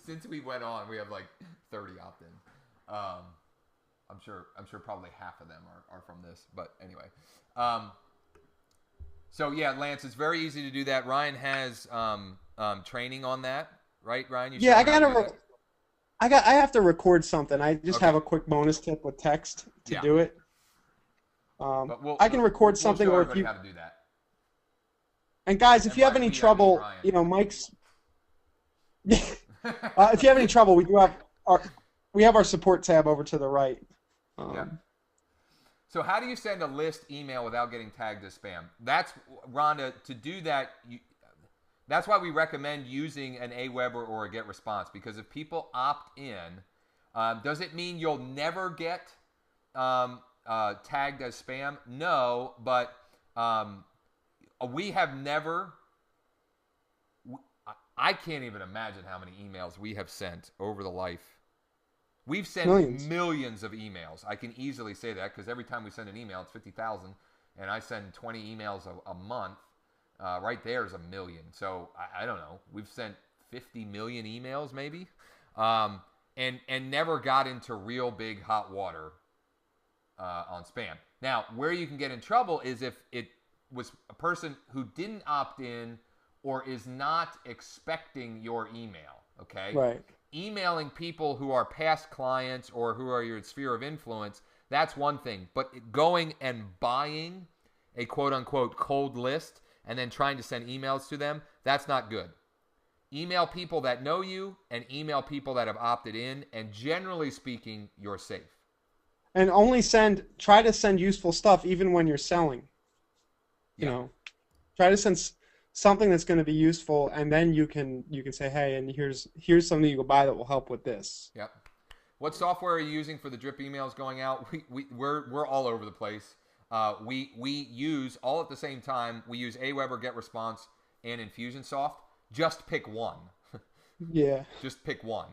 since we went on, we have like 30 opt-ins. I'm sure probably half of them are from this. But anyway. So yeah, Lance, it's very easy to do that. Ryan has training on that, right, Ryan? Yeah, I have to record something. I just have a quick bonus tip with text to do it. But I can record something, we'll show or everybody how to do that. And guys, if you have any trouble, Mike's. If you have any trouble, we have our support tab over to the right. Yeah. So how do you send a list email without getting tagged as spam? That's, Rhonda, to do that, that's why we recommend using an Aweber or a GetResponse, because if people opt in, does it mean you'll never get tagged as spam? No, but we have never, I can't even imagine how many emails we have sent over the life. We've sent millions of emails. I can easily say that because every time we send an email, it's 50,000, and I send 20 emails a month. Right there is a million. So I don't know. We've sent 50 million emails maybe, and never got into real big hot water on spam. Now, where you can get in trouble is if it was a person who didn't opt in or is not expecting your email. Okay. Right. Emailing people who are past clients or who are your sphere of influence, that's one thing. But going and buying a quote-unquote cold list and then trying to send emails to them, that's not good. Email people that know you and email people that have opted in, and generally speaking, you're safe. And try to send useful stuff even when you're selling. Try to send something that's going to be useful, and then you can say, hey, and here's something you can buy that will help with this. Yep. What software are you using for the drip emails going out? We're all over the place. We use all at the same time. We use Aweber, GetResponse, and Infusionsoft. Just pick one. Yeah. Just pick one.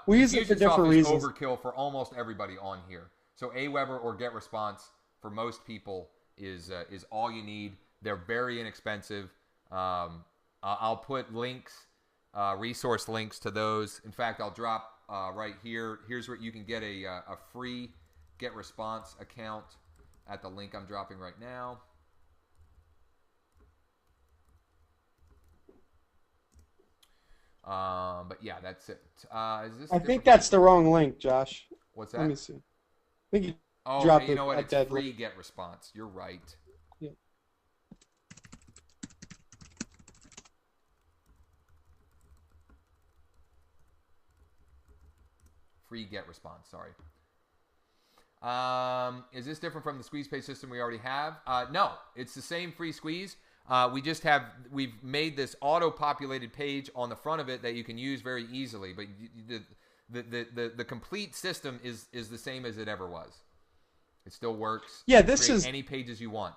We use it for different reasons. Overkill for almost everybody on here. So Aweber or GetResponse for most people is all you need. They're very inexpensive. I'll put links, resource links to those. In fact, I'll drop right here. Here's where you can get a free GetResponse account at the link I'm dropping right now. But yeah, that's it. I think that's the wrong link, Josh. What's that? Let me see. I think you dropped it. You know what? It's free GetResponse. You're right. Yeah. Free GetResponse. Sorry. Is this different from the squeeze page system we already have? No, it's the same free squeeze. We've made this auto-populated page on the front of it that you can use very easily, but the complete system is the same as it ever was. It still works. Yeah, this is any pages you want.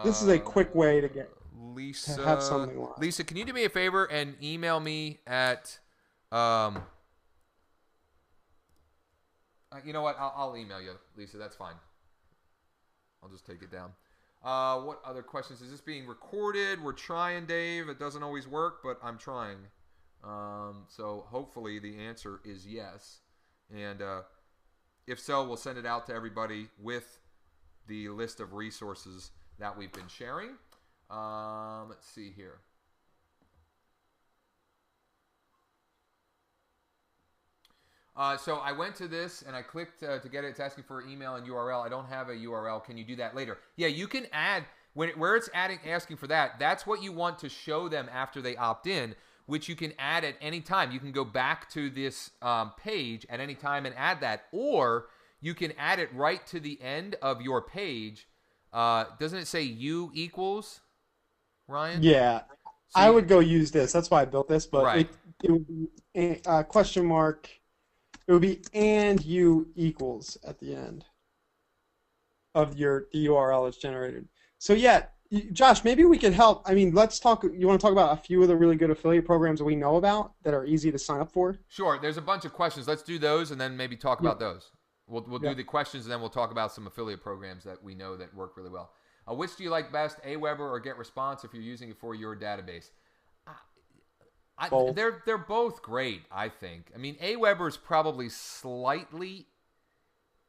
This is a quick way to get Lisa. To have something live. Lisa, can you do me a favor and email me at you know what? I'll email you, Lisa. That's fine. I'll just take it down. What other questions? Is this being recorded? We're trying, Dave. It doesn't always work, but I'm trying. So hopefully the answer is yes. And if so, we'll send it out to everybody with the list of resources that we've been sharing. Let's see here. So I went to this and I clicked to get it. It's asking for an email and URL. I don't have a URL. Can you do that later? Yeah, you can add where it's asking for that. That's what you want to show them after they opt in, which you can add at any time. You can go back to this page at any time and add that, or you can add it right to the end of your page. Doesn't it say U equals, Ryan? Yeah, So I would go use this. That's why I built this, but right. it would be question mark. It would be and U equals at the end of the URL that's generated. So yeah, Josh, maybe we could help. I mean, let's talk. You want to talk about a few of the really good affiliate programs that we know about that are easy to sign up for? Sure. There's a bunch of questions. Let's do those and then maybe talk about those. We'll do the questions and then we'll talk about some affiliate programs that we know that work really well. Which do you like best, Aweber or GetResponse if you're using it for your database? They're both great, I think. I mean, Aweber is probably slightly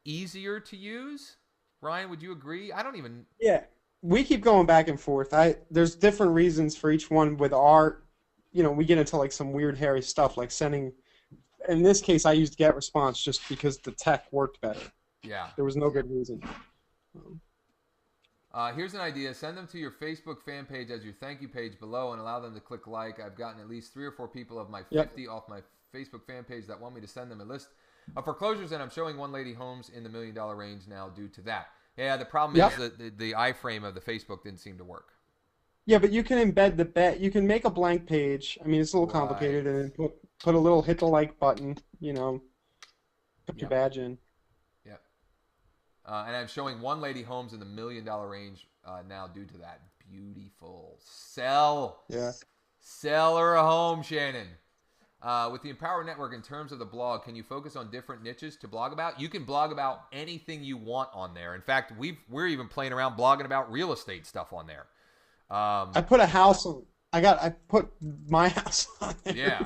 easier to use. Ryan, would you agree? I don't even... Yeah, we keep going back and forth. There's different reasons for each one with our, we get into like some weird hairy stuff like sending. In this case, I used GetResponse just because the tech worked better. Yeah. There was no good reason. Here's an idea. Send them to your Facebook fan page as your thank you page below and allow them to click like. I've gotten at least 3 or 4 people of my 50 off my Facebook fan page that want me to send them a list of foreclosures, and I'm showing one lady homes in the $1 million range now due to that. Yeah, the problem is that the iframe of the Facebook didn't seem to work. Yeah, but you can embed the bet. You can make a blank page. I mean, it's a little complicated, and then put a little hit the like button. Put your badge in. Yep. And I'm showing one lady homes in the $1 million range now due to that. Beautiful. Sell. Yeah. Sell her a home, Shannon. With the Empower Network, in terms of the blog, can you focus on different niches to blog about? You can blog about anything you want on there. In fact, we're even playing around blogging about real estate stuff on there. I put a house on. I put my house on there. Yeah.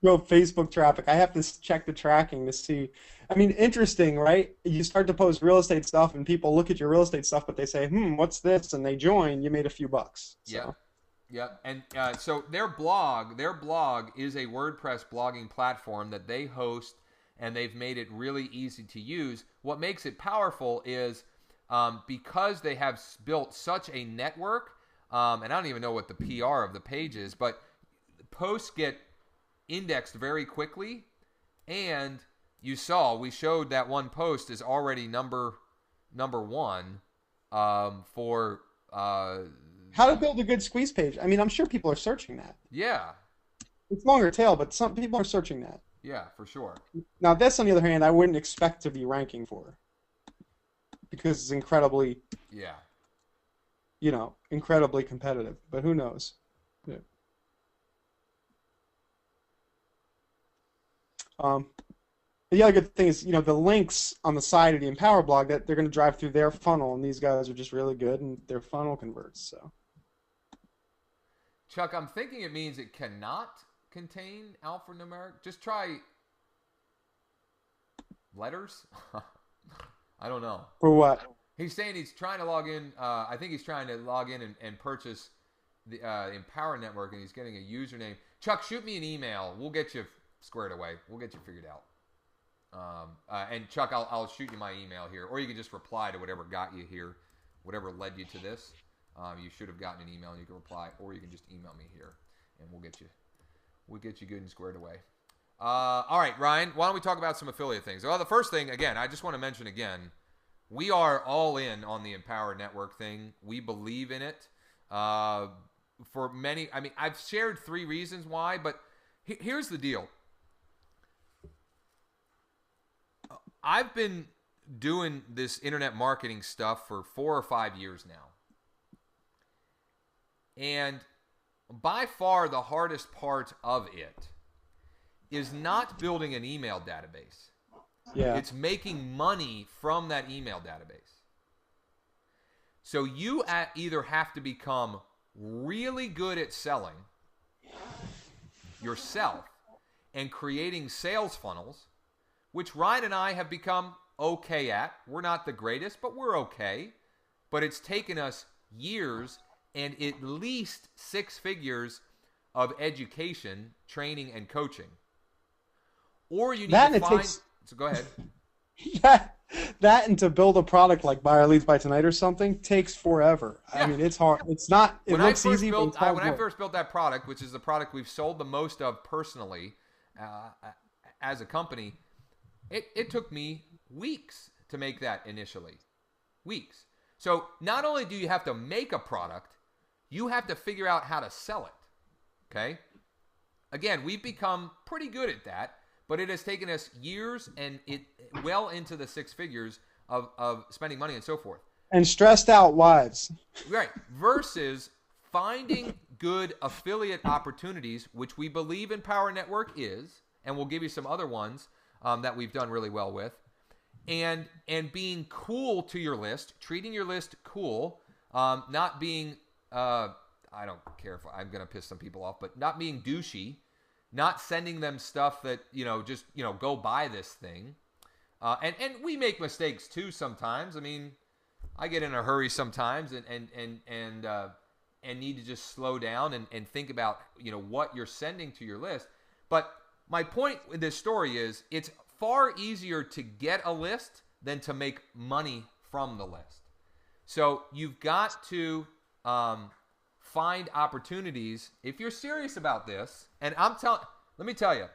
Go Facebook traffic. I have to check the tracking to see. I mean, interesting, right? You start to post real estate stuff, and people look at your real estate stuff, but they say, what's this? And they join. You made a few bucks. So. Yeah. Yeah, and so their blog is a WordPress blogging platform that they host, and they've made it really easy to use. What makes it powerful is because they have built such a network, and I don't even know what the PR of the page is, but posts get indexed very quickly, and we showed that one post is already number one for... How to build a good squeeze page. I mean, I'm sure people are searching that. Yeah. It's longer tail, but some people are searching that. Yeah, for sure. Now, this, on the other hand, I wouldn't expect to be ranking for. Because it's incredibly... Yeah. Incredibly competitive. But who knows? Yeah. The other good thing is, the links on the side of the Empower blog, that they're going to drive through their funnel, and these guys are just really good, and their funnel converts. So, Chuck, I'm thinking it means it cannot contain alphanumeric. Just try letters. I don't know. For what? He's saying he's trying to log in. I think he's trying to log in and purchase the Empower Network, and he's getting a username. Chuck, shoot me an email. We'll get you squared away. We'll get you figured out. And Chuck, I'll shoot you my email here, or you can just reply to whatever got you here, whatever led you to this. You should have gotten an email, and you can reply, or you can just email me here, and we'll get you good and squared away. All right, Ryan, why don't we talk about some affiliate things? Well, the first thing, again, I just want to mention again, we are all in on the Empower Network thing. We believe in it. For many, I mean, I've shared 3 reasons why, but here's the deal. I've been doing this internet marketing stuff for 4 or 5 years now. And by far the hardest part of it is not building an email database. Yeah. It's making money from that email database. So you either have to become really good at selling yourself and creating sales funnels, which Ryan and I have become okay at. We're not the greatest, but we're okay. But it's taken us years and at least 6 figures of education, training, and coaching. or you need That to and it find. takes So go ahead. that and to build a product like Buy or Leads by Tonight or something takes forever. I Yeah. mean, it's hard. It's not. It looks easy, but it's hard When I work. first built that product, which is the product we've sold the most of personally uh, as a company, it took me weeks to make that initially. Weeks. So not only do you have to make a product, you have to figure out how to sell it. Okay? Again, we've become pretty good at that, but it has taken us years and it well into the six figures of spending money and so forth. And stressed out wives. Right. Versus finding good affiliate opportunities, which we believe in Power Network is, and we'll give you some other ones that we've done really well with, and being cool to your list, treating your list cool, not being I don't care if I'm going to piss some people off, but not being douchey, not sending them stuff that, just, go buy this thing. And we make mistakes too sometimes. I mean, I get in a hurry sometimes and need to just slow down and think about, what you're sending to your list. But my point with this story is it's far easier to get a list than to make money from the list. So you've got to find opportunities if you're serious about this. And let me tell you,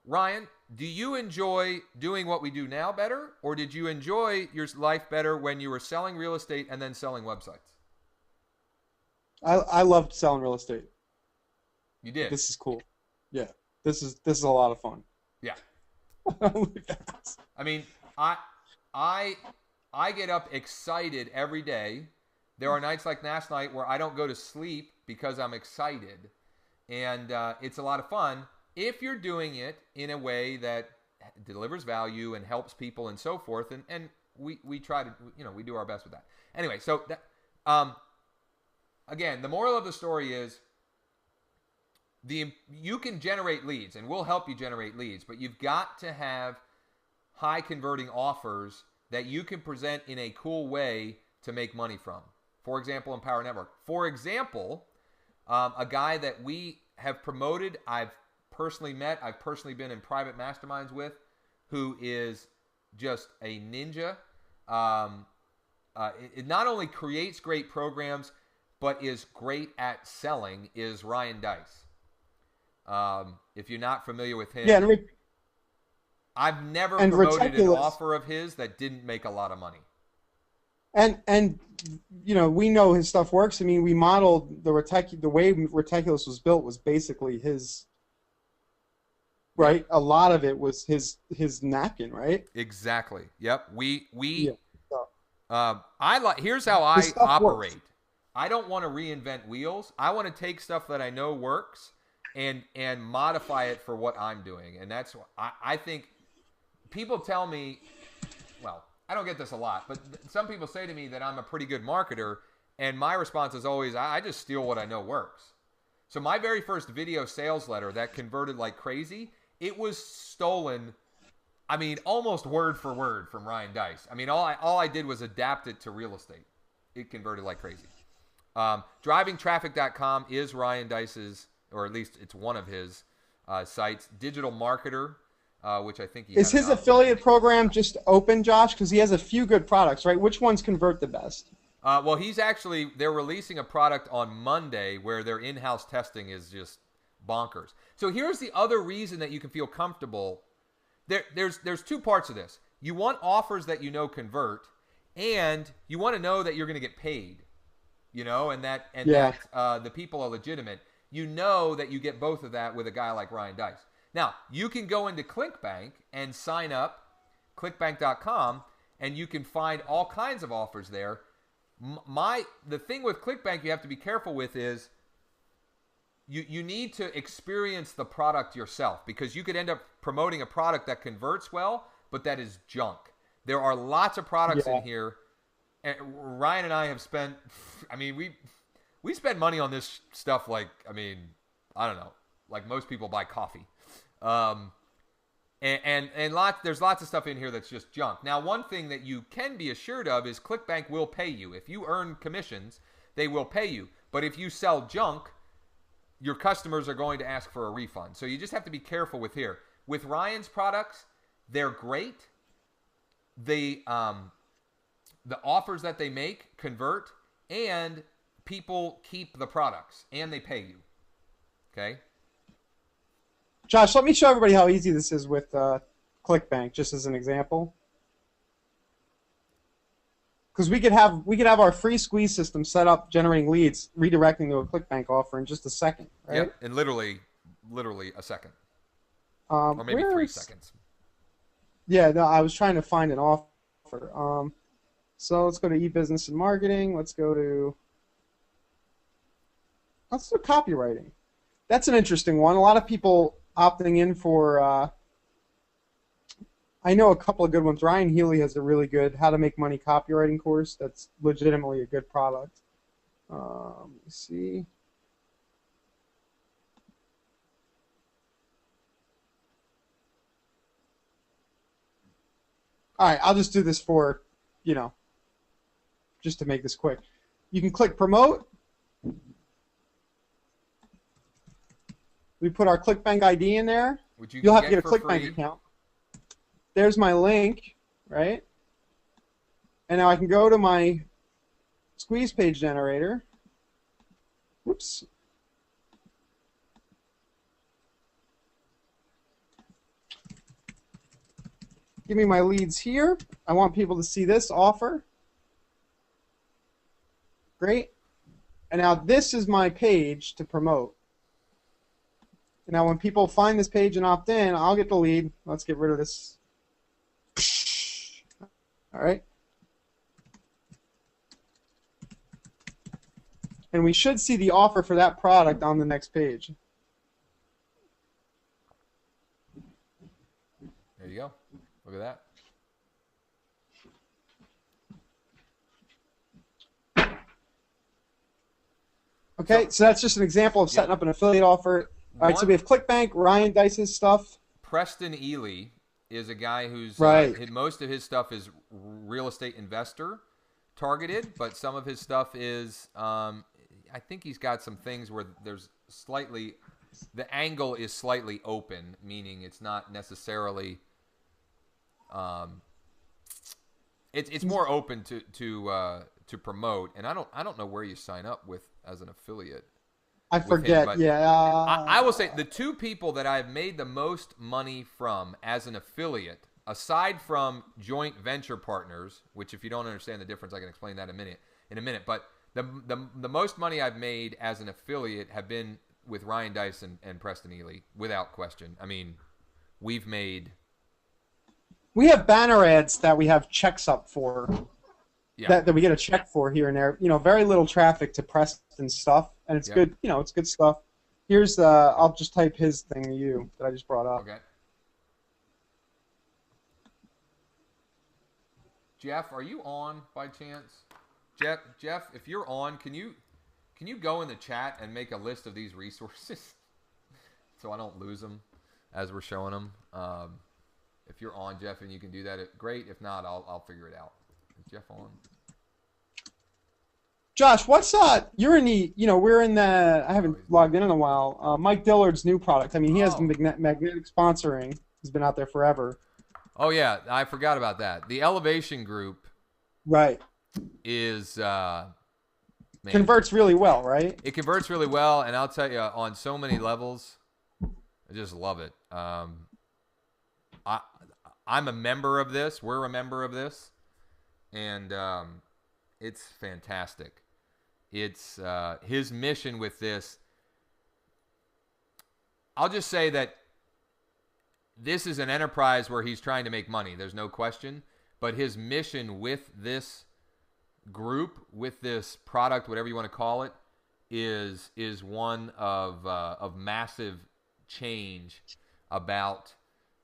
Ryan, do you enjoy doing what we do now better, or did you enjoy your life better when you were selling real estate and then selling websites? I loved selling real estate. You did. This is cool. Yeah, this is a lot of fun. Yeah. I mean, I get up excited every day. There are nights like last night where I don't go to sleep because I'm excited, and it's a lot of fun if you're doing it in a way that delivers value and helps people and so forth. And we try to, we do our best with that. Anyway, so that, again, the moral of the story is you can generate leads, and we'll help you generate leads, but you've got to have high converting offers that you can present in a cool way to make money from. For example, in Power Network. For example, a guy that we have promoted, I've personally met, I've personally been in private masterminds with, who is just a ninja. It not only creates great programs, but is great at selling, is Ryan Dice. If you're not familiar with him, yeah, I've never promoted an offer of his that didn't make a lot of money. And we know his stuff works. I mean, we modeled the way Reticulous was built was basically his. Right, a lot of it was his napkin, right? Exactly. Yep. Yeah. Here's how I operate. Works. I don't want to reinvent wheels. I want to take stuff that I know works and modify it for what I'm doing. And that's what I think. People tell me, well, I don't get this a lot, but some people say to me that I'm a pretty good marketer, and my response is always, I just steal what I know works. So my very first video sales letter that converted like crazy, it was stolen, I mean, almost word for word from Ryan Dice. I mean, all I did was adapt it to real estate. It converted like crazy. Drivingtraffic.com is Ryan Dice's, or at least it's one of his sites. Digital Marketer, which I think is his affiliate program just open, Josh? Because he has a few good products, right? Which ones convert the best? Well, they're releasing a product on Monday where their in-house testing is just bonkers. So here's the other reason that you can feel comfortable. There's two parts of this. You want offers that convert, and you want to know that you're going to get paid, and that the people are legitimate. You know that you get both of that with a guy like Ryan Dice. Now, you can go into ClickBank and sign up, clickbank.com, and you can find all kinds of offers there. The thing with ClickBank you have to be careful with is you need to experience the product yourself, because you could end up promoting a product that converts well, but that is junk. There are lots of products in here. And Ryan and I have spent, we spend money on this stuff like, I don't know, like most people buy coffee. And there's lots of stuff in here that's just junk. Now, one thing that you can be assured of is ClickBank will pay you. If you earn commissions, they will pay you. But if you sell junk, your customers are going to ask for a refund. So you just have to be careful with here. With Ryan's products, they're great. The offers that they make convert, and people keep the products, and they pay you. Okay? Josh, let me show everybody how easy this is with ClickBank, just as an example. Because we could have our free squeeze system set up, generating leads, redirecting to a ClickBank offer in just a second, right? Yep, in literally a second, or maybe 3 seconds. Yeah, no, I was trying to find an offer. So let's go to e-business and marketing. Let's do copywriting. That's an interesting one. A lot of people opting in for. I know a couple of good ones. Ryan Healy has a really good How to Make Money copywriting course. That's legitimately a good product. Let me see. All right, I'll just do this for, just to make this quick. You can click promote. We put our ClickBank ID in there. You'll have to get a ClickBank account. There's my link, right? And now I can go to my squeeze page generator. Whoops. Give me my leads here. I want people to see this offer. Great. And now this is my page to promote. And now when people find this page and opt in, I'll get the lead. Let's get rid of this. All right. And we should see the offer for that product on the next page. There you go. Look at that. Okay, so that's just an example of setting up an affiliate offer. All right, so we have ClickBank, Ryan Dice's stuff. Preston Ely is a guy who's most of his stuff is real estate investor targeted, but some of his stuff is I think he's got some things where there's the angle is slightly open, meaning it's not necessarily it's more open to promote, and I don't know where you sign up with as an affiliate. I forget. I will say the two people that I've made the most money from as an affiliate, aside from joint venture partners, which if you don't understand the difference, I can explain that in a minute. But the most money I've made as an affiliate have been with Ryan Dice and Preston Ely, without question. I mean, we have banner ads that we have checks up for. Yeah. That we get a check for here and there. Very little traffic to Preston's stuff, and it's good. It's good stuff. Here's I'll just type his thing to you that I just brought up. Okay. Jeff, are you on by chance? Jeff, if you're on, can you go in the chat and make a list of these resources so I don't lose them as we're showing them? If you're on, Jeff, and you can do that, great. If not, I'll figure it out. Is Jeff on? Josh, what's you're in the we're in the I haven't logged in a while. Mike Dillard's new product. I mean, he has the magnetic sponsoring. He's been out there forever. Oh yeah, I forgot about that. The Elevation Group, right, is converts really well, right? It converts really well, and I'll tell you, on so many levels, I just love it. I'm a member of this. We're a member of this. And it's fantastic. It's his mission with this. I'll just say that this is an enterprise where he's trying to make money. There's no question. But his mission with this group, with this product, whatever you want to call it, is one of massive change about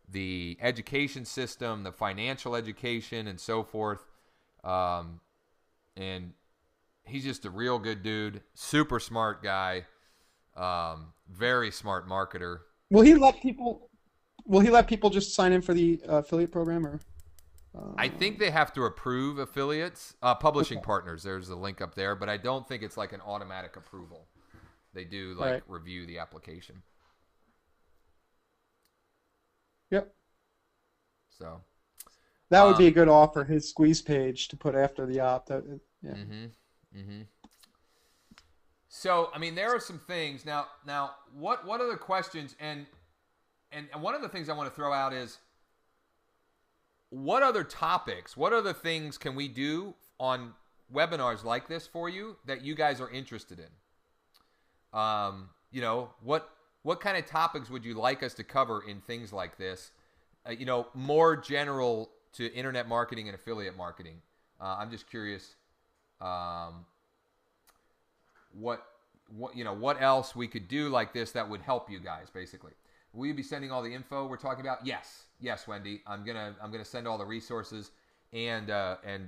the education system, the financial education, and so forth. And he's just a real good dude, super smart guy, very smart marketer. Will he let people just sign in for the affiliate program, or? I think they have to approve affiliates, publishing partners. There's a link up there, but I don't think it's like an automatic approval. They do like Right. review the application. Yep. So, That would be a good offer, his squeeze page to put after the op. Yeah. mm-hmm, mm-hmm. So, I mean, there are some things now. Now, what are the questions? And one of the things I want to throw out is, what other topics, what other things can we do on webinars like this for you that you guys are interested in? You know, what kind of topics would you like us to cover in things like this? You know, more general to internet marketing and affiliate marketing. I'm just curious, what what else we could do like this that would help you guys, basically. Will you be sending all the info we're talking about? Yes, Wendy. I'm gonna send all the resources, and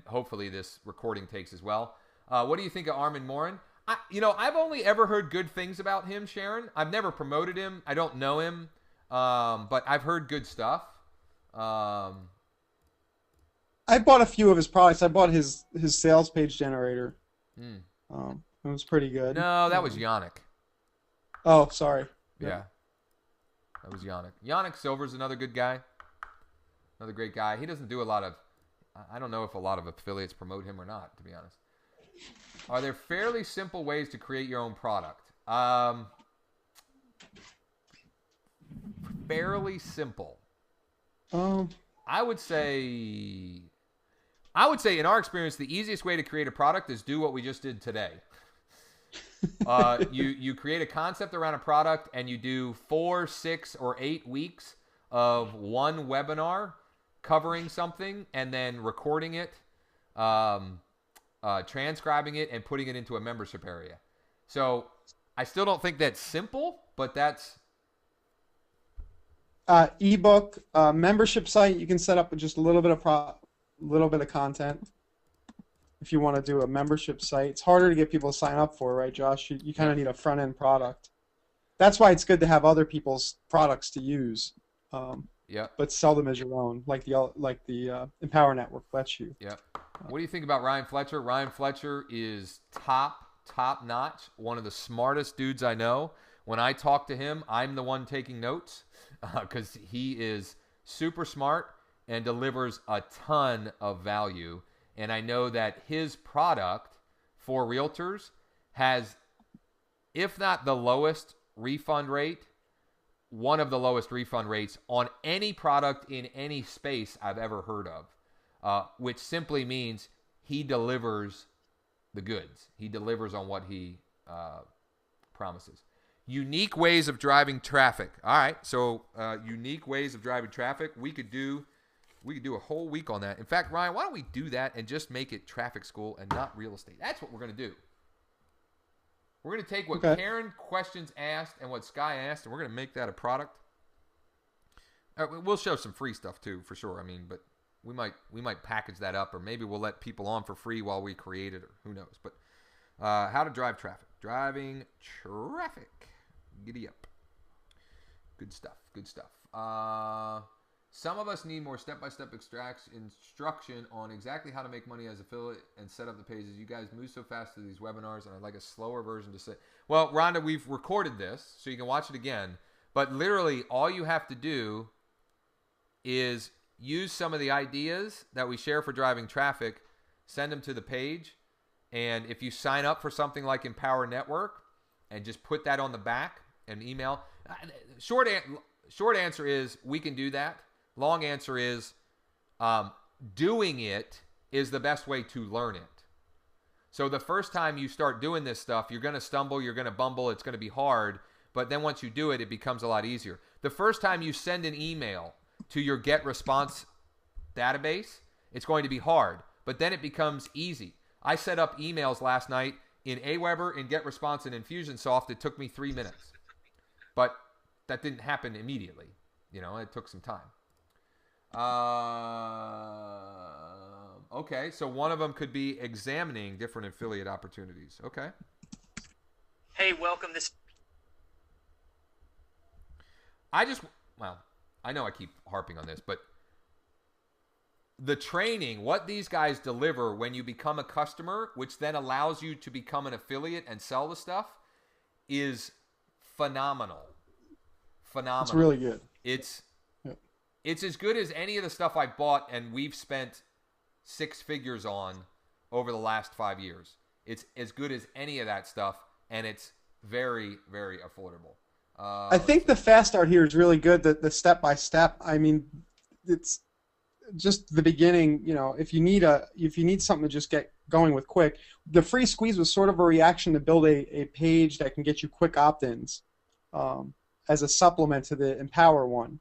hopefully this recording takes as well. What do you think of Armin Morin? I've only ever heard good things about him, Sharon. I've never promoted him. I don't know him, but I've heard good stuff. I bought a few of his products. I bought his sales page generator. It was pretty good. No, that was Yannick. Oh, sorry. Yeah. That was Yannick. Yannick Silver's another good guy. Another great guy. He doesn't do a lot of... I don't know if a lot of affiliates promote him or not, to be honest. Are there fairly simple ways to create your own product? Fairly simple. I would say in our experience, the easiest way to create a product is do what we just did today. You create a concept around a product and you do 4, 6, or 8 weeks of one webinar covering something and then recording it, transcribing it, and putting it into a membership area. So I still don't think that's simple, but that's... ebook, membership site. You can set up with just a little bit of content. If you want to do a membership site, it's harder to get people to sign up for, right, Josh? You kind of need a front end product. That's why it's good to have other people's products to use. But sell them as your own, like the Empower Network lets you. Yeah. What do you think about Ryan Fletcher? Ryan Fletcher is top notch, one of the smartest dudes I know. When I talk to him, I'm the one taking notes because he is super smart and delivers a ton of value. And I know that his product for realtors has, if not the lowest refund rate, one of the lowest refund rates on any product in any space I've ever heard of, which simply means he delivers the goods. He delivers on what he promises. Unique ways of driving traffic. All right, so unique ways of driving traffic. We could do a whole week on that. In fact, Ryan, why don't we do that and just make it traffic school and not real estate? That's what we're going to do. We're going to take what Karen questions asked and what Sky asked, and we're going to make that a product. We'll show some free stuff too, for sure. I mean, but we might package that up, or maybe we'll let people on for free while we create it, or who knows. But how to drive traffic. Driving traffic. Giddy up. Good stuff. Good stuff. Some of us need more step-by-step instruction on exactly how to make money as affiliate and set up the pages. You guys move so fast through these webinars, and I'd like a slower version to say. Well, Rhonda, we've recorded this, so you can watch it again. But literally, all you have to do is use some of the ideas that we share for driving traffic, send them to the page, and if you sign up for something like Empower Network and just put that on the back and email. Short answer is we can do that. Long answer is doing it is the best way to learn it. So the first time you start doing this stuff, you're going to stumble, you're going to bumble, it's going to be hard. But then once you do it, it becomes a lot easier. The first time you send an email to your get response database, it's going to be hard. But then it becomes easy. I set up emails last night in Aweber, in GetResponse, and Infusionsoft. It took me 3 minutes. But that didn't happen immediately. It took some time. Okay, so one of them could be examining different affiliate opportunities. Okay. Hey, welcome. I know I keep harping on this, but the training, what these guys deliver when you become a customer, which then allows you to become an affiliate and sell the stuff, is phenomenal. Phenomenal. It's really good. It's Yep. it's as good as any of the stuff I bought and we've spent six figures on over the last 5 years. It's as good as any of that stuff, and it's very, very affordable. I think the fast start here is really good. The step by step. I mean, it's just the beginning. You know, if you need something to just get going with quick, the free squeeze was sort of a reaction to build a page that can get you quick opt-ins as a supplement to the Empower one.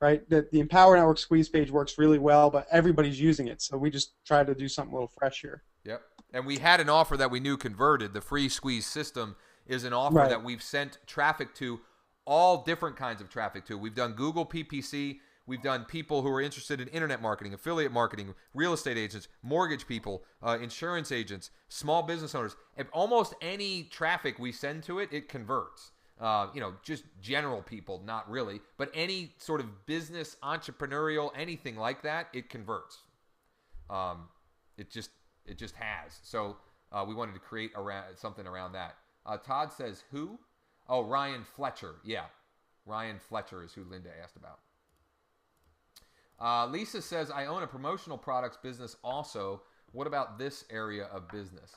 Right? The Empower Network squeeze page works really well, but everybody's using it, so we just tried to do something a little fresh here. Yep. And we had an offer that we knew converted. The free squeeze system is an offer that we've sent traffic to, all different kinds of traffic to. We've done Google PPC. We've done people who are interested in internet marketing, affiliate marketing, real estate agents, mortgage people, insurance agents, small business owners. If almost any traffic we send to it, it converts. Just general people, not really, but any sort of business, entrepreneurial, anything like that, it converts. It just has. So we wanted to create something around that. Todd says, who? Oh, Ryan Fletcher. Yeah, Ryan Fletcher is who Linda asked about. Lisa says, I own a promotional products business also. What about this area of business?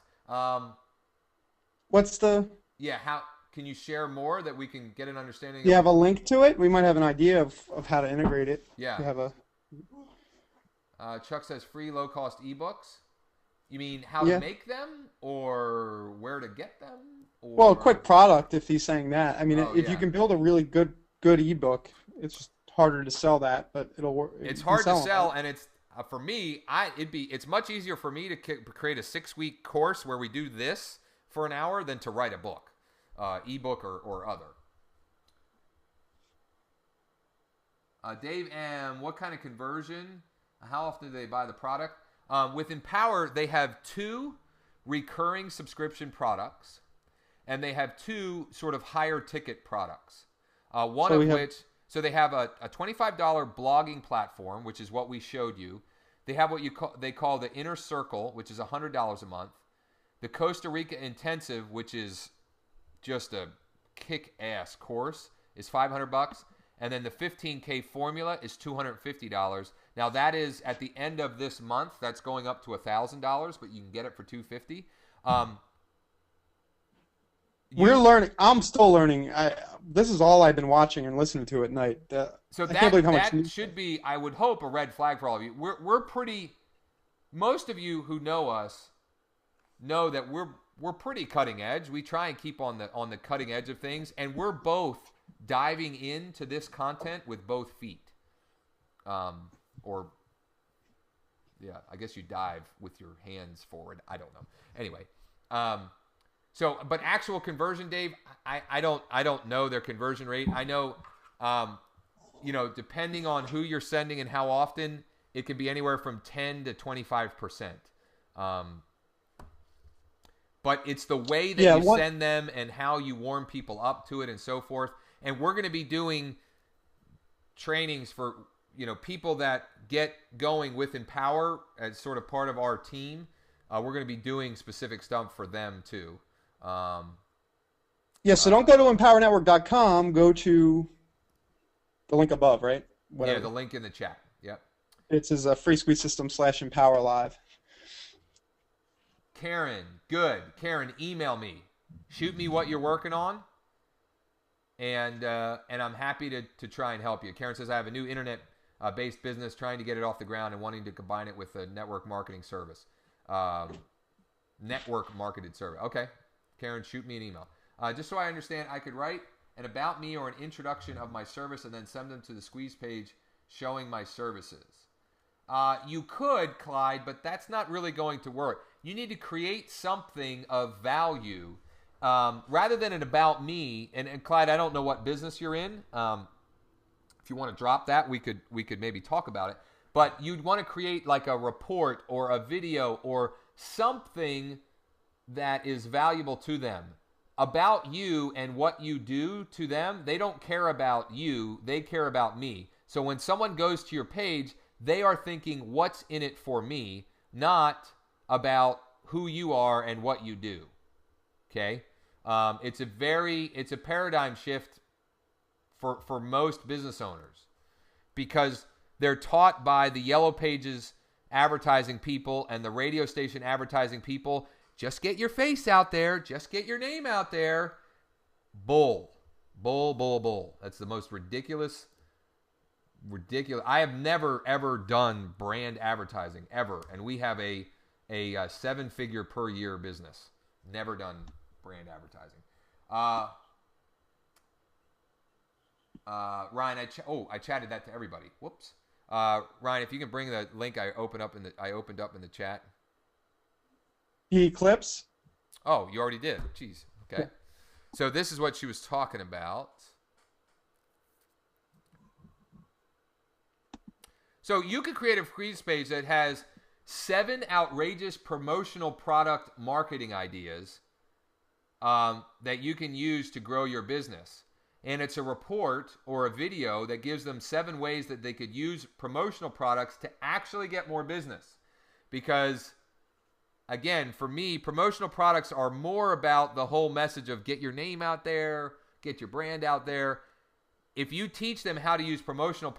What's the... Yeah, how... Can you share more that we can get an understanding? You have a link to it? We might have an idea of how to integrate it. Yeah. You have a... Chuck says free low-cost ebooks. You mean how to make them or where to get them? Or... Well, a quick product if he's saying that. I mean, if you can build a really good ebook, it's just harder to sell that, but it'll work. It's hard to sell, and it's for me. It's much easier for me to create a 6-week course where we do this for an hour than to write a book. Ebook or other. Dave M., what kind of conversion? How often do they buy the product? With Empower, they have 2 recurring subscription products, and they have 2 sort of higher ticket products. So they have a $25 blogging platform, which is what we showed you. They have what they call the Inner Circle, which is $100 a month. The Costa Rica Intensive, which is just a kick-ass course, is $500, and then the 15K formula is $250. Now that is at the end of this month. That's going up to $1,000, but you can get it for $250. We're learning. I'm still learning. This is all I've been watching and listening to at night. So that should be, I would hope, a red flag for all of you. We're pretty. Most of you who know us know that we're pretty cutting edge. We try and keep on the cutting edge of things, and we're both diving into this content with both feet. I guess you dive with your hands forward. I don't know. Anyway, but actual conversion, Dave, I don't know their conversion rate. I know, depending on who you're sending and how often, it can be anywhere from 10 to 25%. But it's the way that you send them and how you warm people up to it and so forth. And we're going to be doing trainings for, people that get going with Empower as sort of part of our team. We're going to be doing specific stuff for them too. So don't go to empowernetwork.com. Go to the link above, right? Whatever. Yeah, the link in the chat. Yep. It's his free squeeze system /Empower Live. Karen, good. Karen, email me. Shoot me what you're working on, and I'm happy to try and help you. Karen says, I have a new internet-based business, trying to get it off the ground and wanting to combine it with a network marketing service. Network marketed service. Okay. Karen, shoot me an email. Just so I understand, I could write an about me or an introduction of my service and then send them to the squeeze page showing my services. You could, Clyde, but that's not really going to work. You need to create something of value rather than an about me. And Clyde, I don't know what business you're in. If you want to drop that, we could maybe talk about it. But you'd want to create like a report or a video or something that is valuable to them about you and what you do to them. They don't care about you. They care about me. So when someone goes to your page, they are thinking, what's in it for me, not about who you are and what you do. Okay? It's a paradigm shift for most business owners because they're taught by the Yellow Pages advertising people and the radio station advertising people, just get your face out there, just get your name out there. Bull. That's the most ridiculous. I have never ever done brand advertising ever, and we have a 7-figure per year business. Never done brand advertising. Ryan, I chatted that to everybody. Whoops. Ryan, if you can bring the link I opened up in the chat. Eclipse. Oh, you already did. Jeez. Okay. Yeah. So this is what she was talking about. So you could create a squeeze page that has 7 outrageous promotional product marketing ideas that you can use to grow your business. And it's a report or a video that gives them 7 ways that they could use promotional products to actually get more business. Because, again, for me, promotional products are more about the whole message of get your name out there, get your brand out there. If you teach them how to use promotional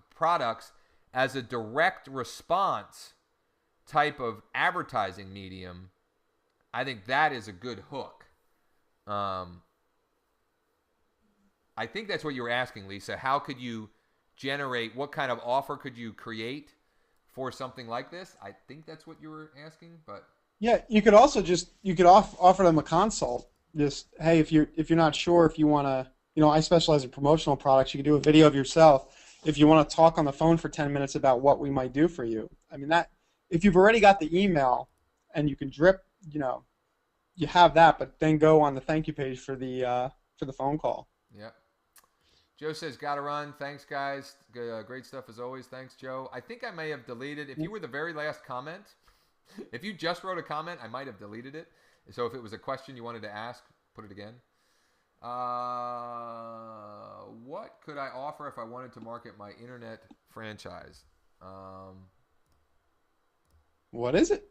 products as a direct response type of advertising medium, I think that is a good hook. I think that's what you were asking, Lisa. How could you generate, what kind of offer could you create for something like this? I think that's what you were asking, but Yeah, you could also offer them a consult. Just, hey, if you're not sure if you want to, I specialize in promotional products. You could do a video of yourself. If you want to talk on the phone for 10 minutes about what we might do for you. I mean, that if you've already got the email and you can drip, you have that, but then go on the thank you page for the phone call. Yeah. Joe says, gotta run. Thanks, guys. Great stuff as always. Thanks, Joe. I think I may have deleted, if you were the very last comment, if you just wrote a comment, I might have deleted it. So if it was a question you wanted to ask, put it again. What could I offer if I wanted to market my internet franchise? What is it?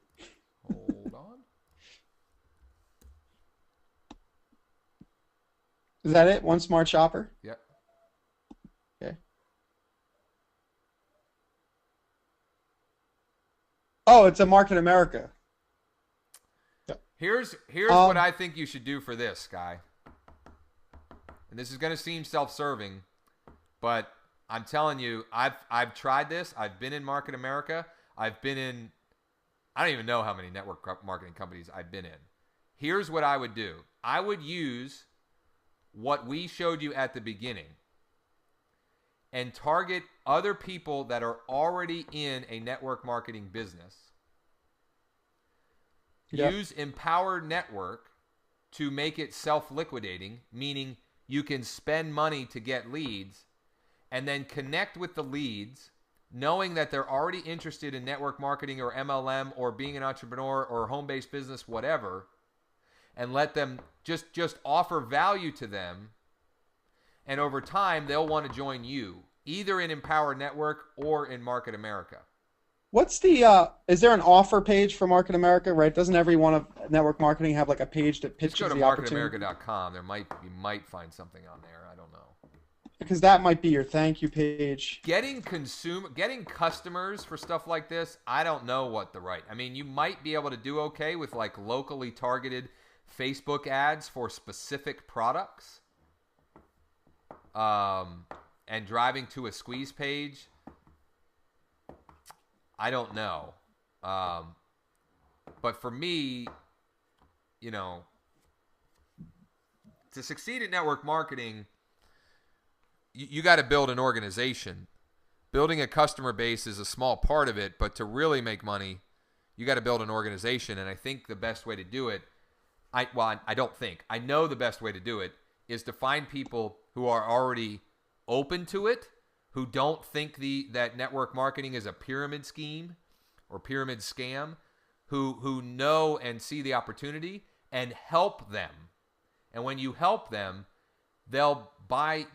Hold on. Is that it? One smart shopper? Yep. Okay. Oh, it's a Market America. Yep. Here's what I think you should do for this, guy. And this is going to seem self-serving, but I'm telling you, I've tried this. I've been in Market America. I've been in, I don't even know how many network marketing companies I've been in. Here's what I would do. I would use what we showed you at the beginning and target other people that are already in a network marketing business. Yep. Use Empower Network to make it self-liquidating, meaning you can spend money to get leads and then connect with the leads knowing that they're already interested in network marketing or MLM or being an entrepreneur or home-based business, whatever, and let them just offer value to them. And over time, they'll want to join you, either in Empower Network or in Market America. What's the, is there an offer page for Market America, right? Doesn't every one of network marketing have like a page that pitches Just go to the opportunity? marketamerica.com. You might find something on there. I don't know. Because that might be your thank you page. Getting customers for stuff like this, I don't know what the right. I mean, you might be able to do okay with like locally targeted Facebook ads for specific products, and driving to a squeeze page. I don't know. But for me, to succeed at network marketing, you got to build an organization. Building a customer base is a small part of it, but to really make money, you got to build an organization. And I think the best way to do it, I know the best way to do it is to find people who are already open to it, who don't think that network marketing is a pyramid scheme or pyramid scam, who know and see the opportunity, and help them. And when you help them, they'll by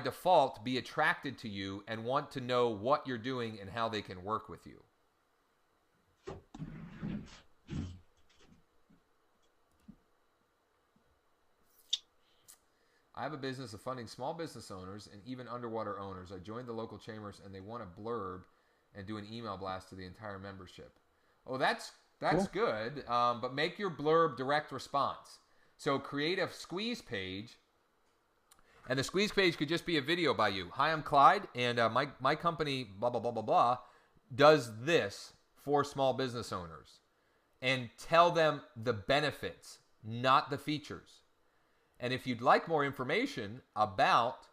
default be attracted to you and want to know what you're doing and how they can work with you. I have a business of funding small business owners and even underwater owners. I joined the local chambers and they want a blurb and do an email blast to the entire membership. Oh, that's Cool. good. But make your blurb direct response. So create a squeeze page, and the squeeze page could just be a video by you. Hi, I'm Clyde, and my company, blah, blah, blah, blah, blah, does this for small business owners. And tell them the benefits, not the features. And if you'd like more information about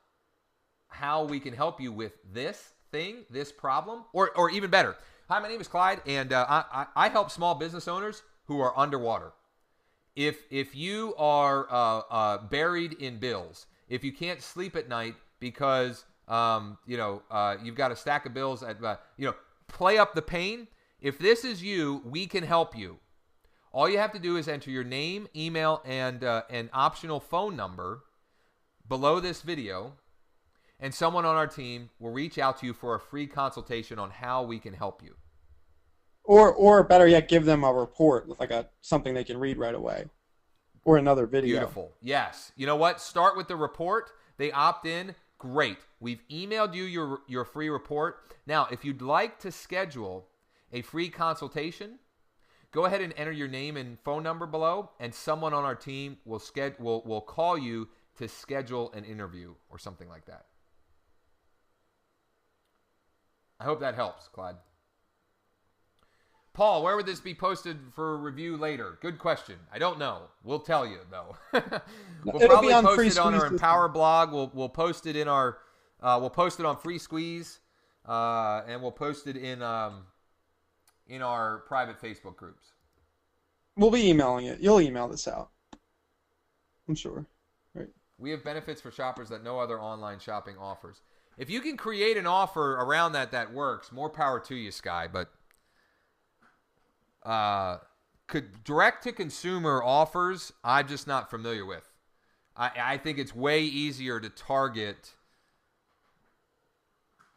how we can help you with this thing, this problem, or even better, hi, my name is Clyde, and I help small business owners who are underwater. If you are buried in bills, if you can't sleep at night because you've got a stack of bills at play up the pain. If this is you, we can help you. All you have to do is enter your name, email, and an optional phone number below this video, and someone on our team will reach out to you for a free consultation on how we can help you. Or better yet, give them a report, like something they can read right away, or another video. Beautiful. Yes. You know what? Start with the report. They opt in. Great. We've emailed you your free report. Now, if you'd like to schedule a free consultation, go ahead and enter your name and phone number below, and someone on our team will call you to schedule an interview or something like that. I hope that helps, Clyde. Paul, where would this be posted for review later? Good question. I don't know. We'll tell you, though. We'll probably post it on our Empower blog. We'll post it in our we'll post it on Free Squeeze, and we'll post it in our private Facebook groups. We'll be emailing it. You'll email this out, I'm sure. Right. We have benefits for shoppers that no other online shopping offers. If you can create an offer around that works, more power to you, Sky. But direct-to-consumer offers, I'm just not familiar with. I think it's way easier to target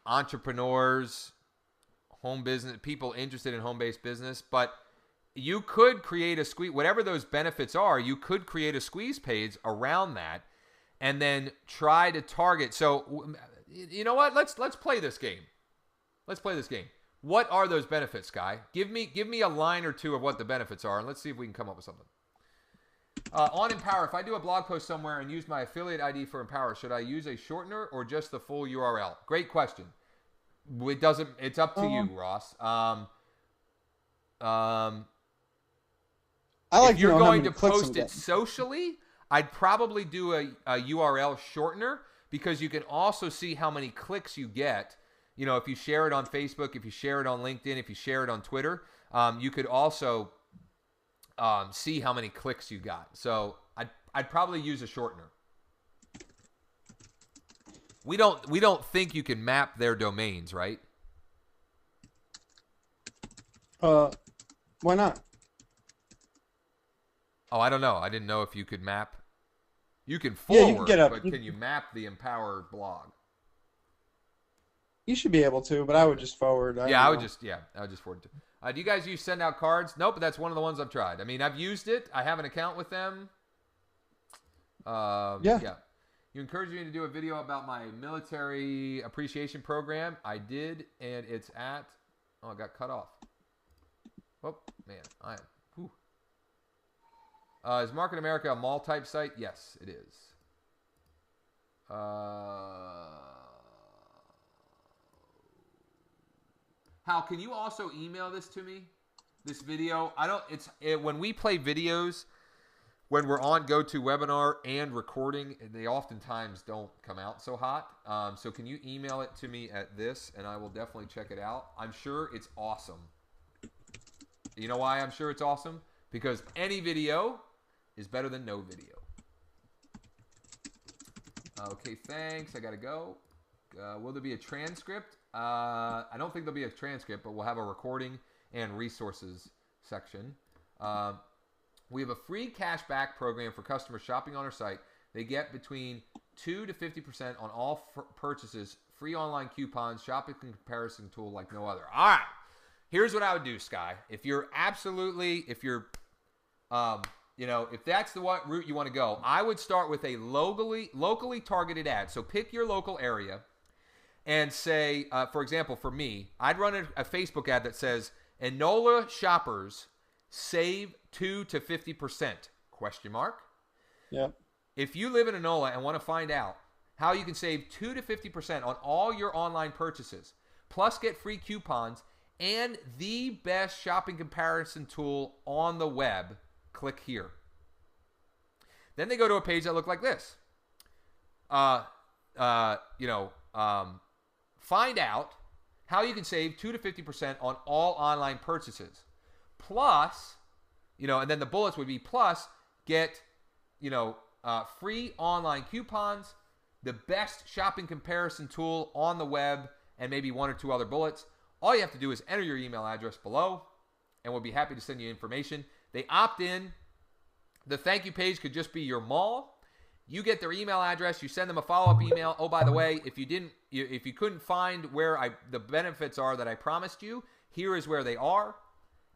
entrepreneurs, home business, people interested in home-based business. But you could create a squeeze, whatever those benefits are, you could create a squeeze page around that and then try to target. So, you know what? Let's play this game. Let's play this game. What are those benefits, Sky? Give me a line or two of what the benefits are, and let's see if we can come up with something. On Empower, if I do a blog post somewhere and use my affiliate ID for Empower, should I use a shortener or just the full URL? Great question. It's up to you, Ross. If you're going to post it socially, I'd probably do a URL shortener, because you can also see how many clicks you get. You know, if you share it on Facebook, if you share it on LinkedIn, if you share it on Twitter, you could also see how many clicks you got. So I'd probably use a shortener. We don't think you can map their domains, right? Why not? Oh, I don't know. I didn't know if you could map. You can forward, but can you map the Empower blog? You should be able to, but I would just forward. I would just forward it. Do you guys use send out cards? Nope, but that's one of the ones I've tried. I mean, I've used it. I have an account with them. Yeah. You encouraged me to do a video about my military appreciation program. I did, and it's at. Oh, I got cut off. Oh man, is Market America a mall type site? Yes, it is. Hal, can you also email this to me? This video? When we play videos, when we're on GoToWebinar and recording, they oftentimes don't come out so hot. So can you email it to me at this, and I will definitely check it out. I'm sure it's awesome. You know why I'm sure it's awesome? Because any video is better than no video. Okay, thanks. I got to go. Will there be a transcript? I don't think there'll be a transcript, but we'll have a recording and resources section. We have a free cashback program for customers shopping on our site. They get between 2 to 50% on all purchases, free online coupons, shopping comparison tool like no other. All right. Here's what I would do, Sky. If you're if that's the route you want to go, I would start with a locally targeted ad. So pick your local area and say, for example, for me, I'd run a Facebook ad that says, Enola shoppers save 2 to 50%, question mark. Yep. If you live in Enola and want to find out how you can save 2 to 50% on all your online purchases, plus get free coupons and the best shopping comparison tool on the web, click here. Then they go to a page that looks like this. Find out how you can save 2 to 50% on all online purchases. Plus, and then the bullets would be plus get, free online coupons, the best shopping comparison tool on the web, and maybe 1 or 2 other bullets. All you have to do is enter your email address below, and we'll be happy to send you information. They opt in. The thank you page could just be your mall. You get their email address. You send them a follow-up email. Oh, by the way, if you couldn't find where the benefits are that I promised you, here is where they are.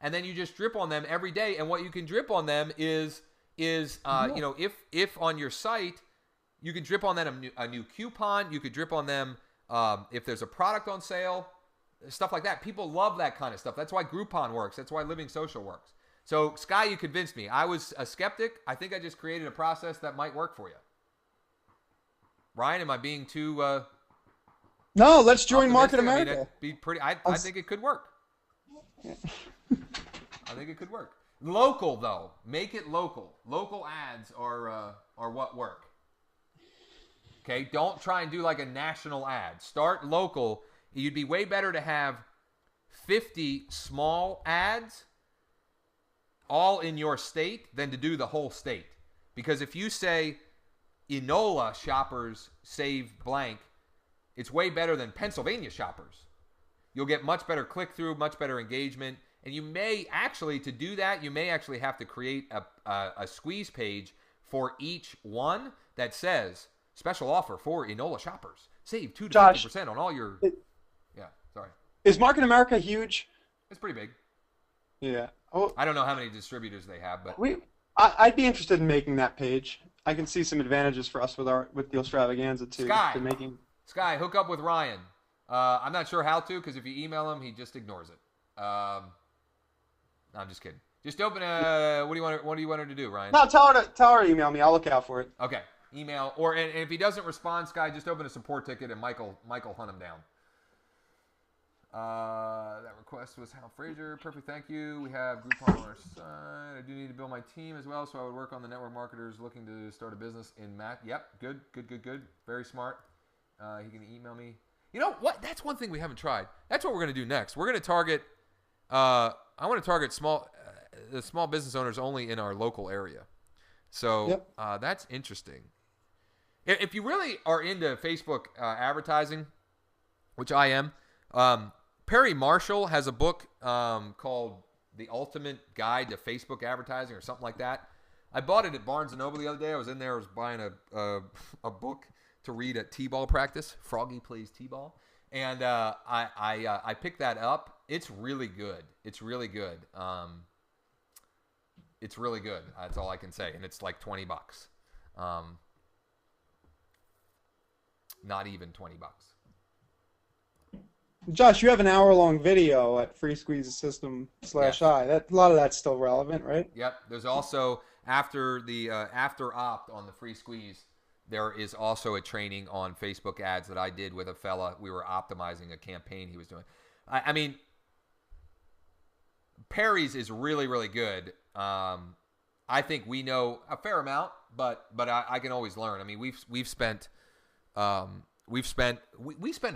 And then you just drip on them every day. And what you can drip on them is if on your site, you can drip on them a new coupon. You could drip on them if there's a product on sale, stuff like that. People love that kind of stuff. That's why Groupon works. That's why Living Social works. So, Sky, you convinced me. I was a skeptic. I think I just created a process that might work for you. Ryan, am I being too... No, let's join Market optimistic? America. Be pretty. I think it could work. I think it could work. Local, though. Make it local. Local ads are what work. Okay? Don't try and do like a national ad. Start local. You'd be way better to have 50 small ads all in your state than to do the whole state. Because if you say Enola shoppers save blank, it's way better than Pennsylvania shoppers. You'll get much better click-through, much better engagement. And you may actually, to do that, you may actually have to create a squeeze page for each one that says, special offer for Enola shoppers. Save 2 to 50% on all your... Is Market America huge? It's pretty big. Yeah. Oh, I don't know how many distributors they have, but... I'd be interested in making that page. I can see some advantages for us with the extravaganza, too. Sky, hook up with Ryan. I'm not sure how to, because if you email him, he just ignores it. No, I'm just kidding. Just open a. What do you want her to do, Ryan? No, tell her to email me. I'll look out for it. Okay, email and if he doesn't respond, Sky, just open a support ticket and Michael hunt him down. That request was Hal Frazier. Perfect, thank you. We have Groupon on our side. I do need to build my team as well, so I would work on the network marketers looking to start a business in Matt. Yep, good. Very smart. He can email me. You know what? That's one thing we haven't tried. That's what we're going to do next. We're going to target. I want to target the small business owners only in our local area. So that's interesting. If you really are into Facebook advertising, which I am, Perry Marshall has a book called The Ultimate Guide to Facebook Advertising or something like that. I bought it at Barnes & Noble the other day. I was in there. I was buying a book to read at T-ball practice. Froggy plays T-ball. And I picked that up. It's really good. It's really good. It's really good. That's all I can say. And it's like $20. Not even $20. Josh, you have an hour-long video at Free Squeeze System /I. A lot of that's still relevant, right? Yep. There's also, after opt on the Free Squeeze, there is also a training on Facebook ads that I did with a fella. We were optimizing a campaign he was doing. I mean, Perry's is really, really good. I think we know a fair amount, but I can always learn. I mean, we spent a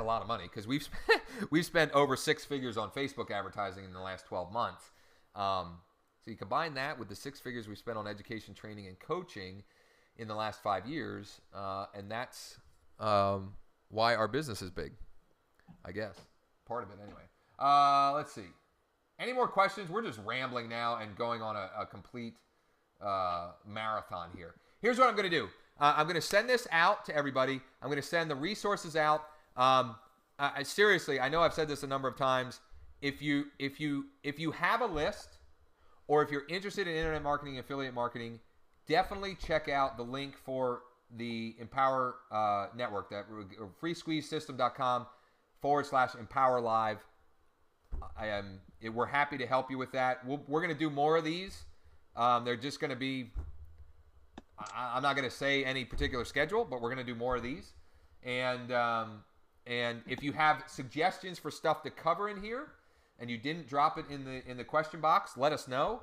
lot of money because we've spent over 6 figures on Facebook advertising in the last 12 months. So you combine that with the 6 figures we spent on education, training, and coaching in the last 5 years, and that's why our business is big, I guess. Part of it, anyway. Let's see. Any more questions? We're just rambling now and going on a complete marathon here. Here's what I'm going to do. I'm going to send this out to everybody. I'm going to send the resources out. Seriously, I know I've said this a number of times. If you have a list, or if you're interested in internet marketing, affiliate marketing, definitely check out the link for the Empower Network, that freesqueezesystem.com/Empower Live. We're happy to help you with that. We're going to do more of these. They're just going to be, I'm not going to say any particular schedule, but we're going to do more of these. And if you have suggestions for stuff to cover in here, and you didn't drop it in the question box, let us know.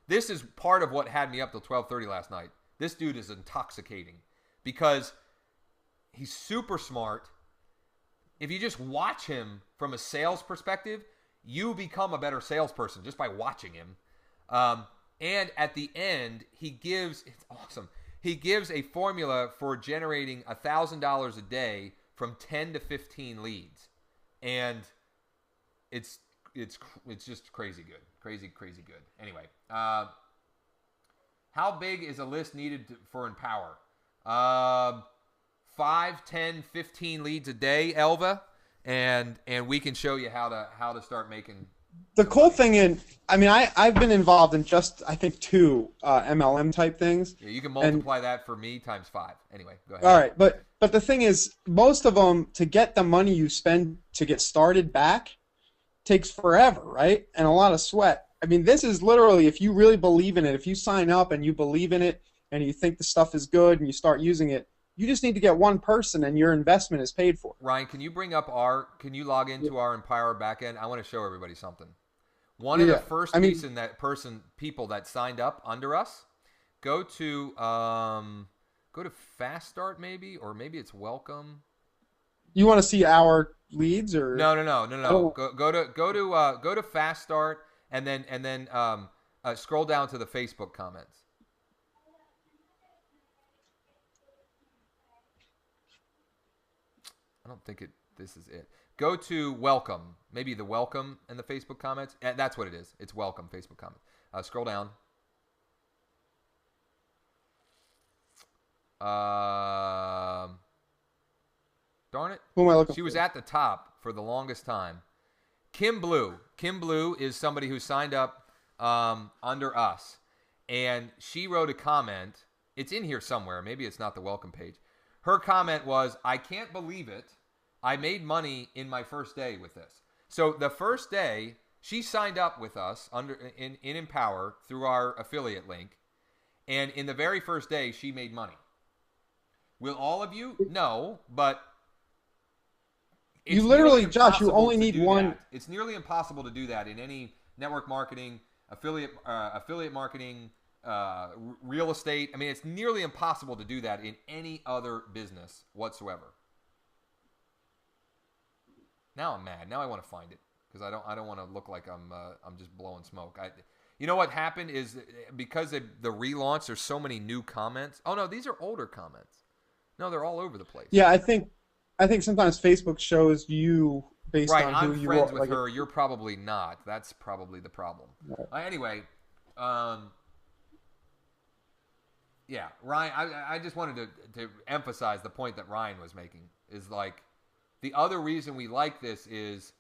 This is part of what had me up till 12:30 last night. This dude is intoxicating because he's super smart. If you just watch him from a sales perspective, you become a better salesperson just by watching him. And at the end, it's awesome. He gives a formula for generating $1,000 a day from 10 to 15 leads. And it's just crazy good. Crazy good. Anyway, how big is a list needed for Empower? 5, 10, 15 leads a day, Elva, and we can show you how to start making. The cool thing I've been involved in just, I think, 2 MLM type things. Yeah, you can multiply that for me times 5. Anyway, go ahead. All right, but the thing is, most of them, to get the money you spend to get started back, takes forever, right? And a lot of sweat. I mean, this is literally, if you really believe in it, if you sign up and you believe in it and you think the stuff is good and you start using it, you just need to get one person and your investment is paid for. Ryan, can you log into our Empower backend? I want to show everybody something. One of the first people that signed up under us, go to Fast Start maybe, or maybe it's Welcome. You want to see our leads or no. Go to Fast Start and then scroll down to the Facebook comments. I don't think this is it. Go to Welcome. Maybe the Welcome in the Facebook comments. That's what it is. It's Welcome Facebook comments. Scroll down. Darn it. Who am I looking for? She was at the top for the longest time. Kim Blue. Kim Blue is somebody who signed up under us. And she wrote a comment. It's in here somewhere. Maybe it's not the welcome page. Her comment was, I can't believe it. I made money in my first day with this. So the first day, she signed up with us in Empower through our affiliate link. And in the very first day, she made money. Will all of you? No, but you literally, Josh, you only need one. That. It's nearly impossible to do that in any network marketing, affiliate marketing, real estate. I mean, it's nearly impossible to do that in any other business whatsoever. Now I'm mad. Now I want to find it because I don't want to look like I'm just blowing smoke. You know what happened is because of the relaunch, there's so many new comments. Oh no, these are older comments. No, they're all over the place. Yeah, I think sometimes Facebook shows you based on who you are. Right, I'm friends with her. You're probably not. That's probably the problem. Right. Anyway, yeah, Ryan. I just wanted to emphasize the point that Ryan was making is like the other reason we like this is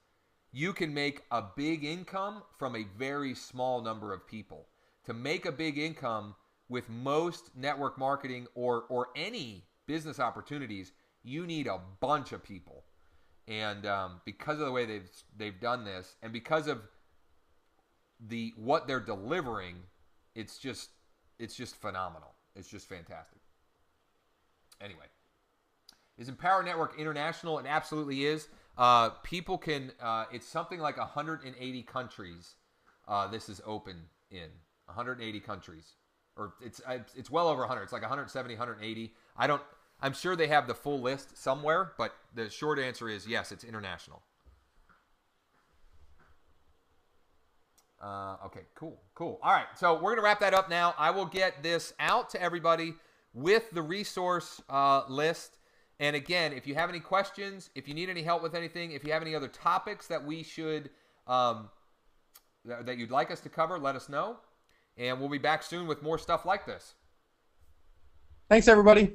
you can make a big income from a very small number of people. To make a big income with most network marketing or any business opportunities, you need a bunch of people. And because of the way they've done this, and because of what they're delivering, it's just phenomenal. It's just fantastic. Anyway, is Empower Network international? It absolutely is. People can. It's something like 180 countries. This is open in 180 countries, or it's well over 100. It's like 170, 180. I'm sure they have the full list somewhere, but the short answer is yes, it's international. Okay, cool. All right, so we're going to wrap that up now. I will get this out to everybody with the resource list. And again, if you have any questions, if you need any help with anything, if you have any other topics that we should, that you'd like us to cover, let us know. And we'll be back soon with more stuff like this. Thanks, everybody.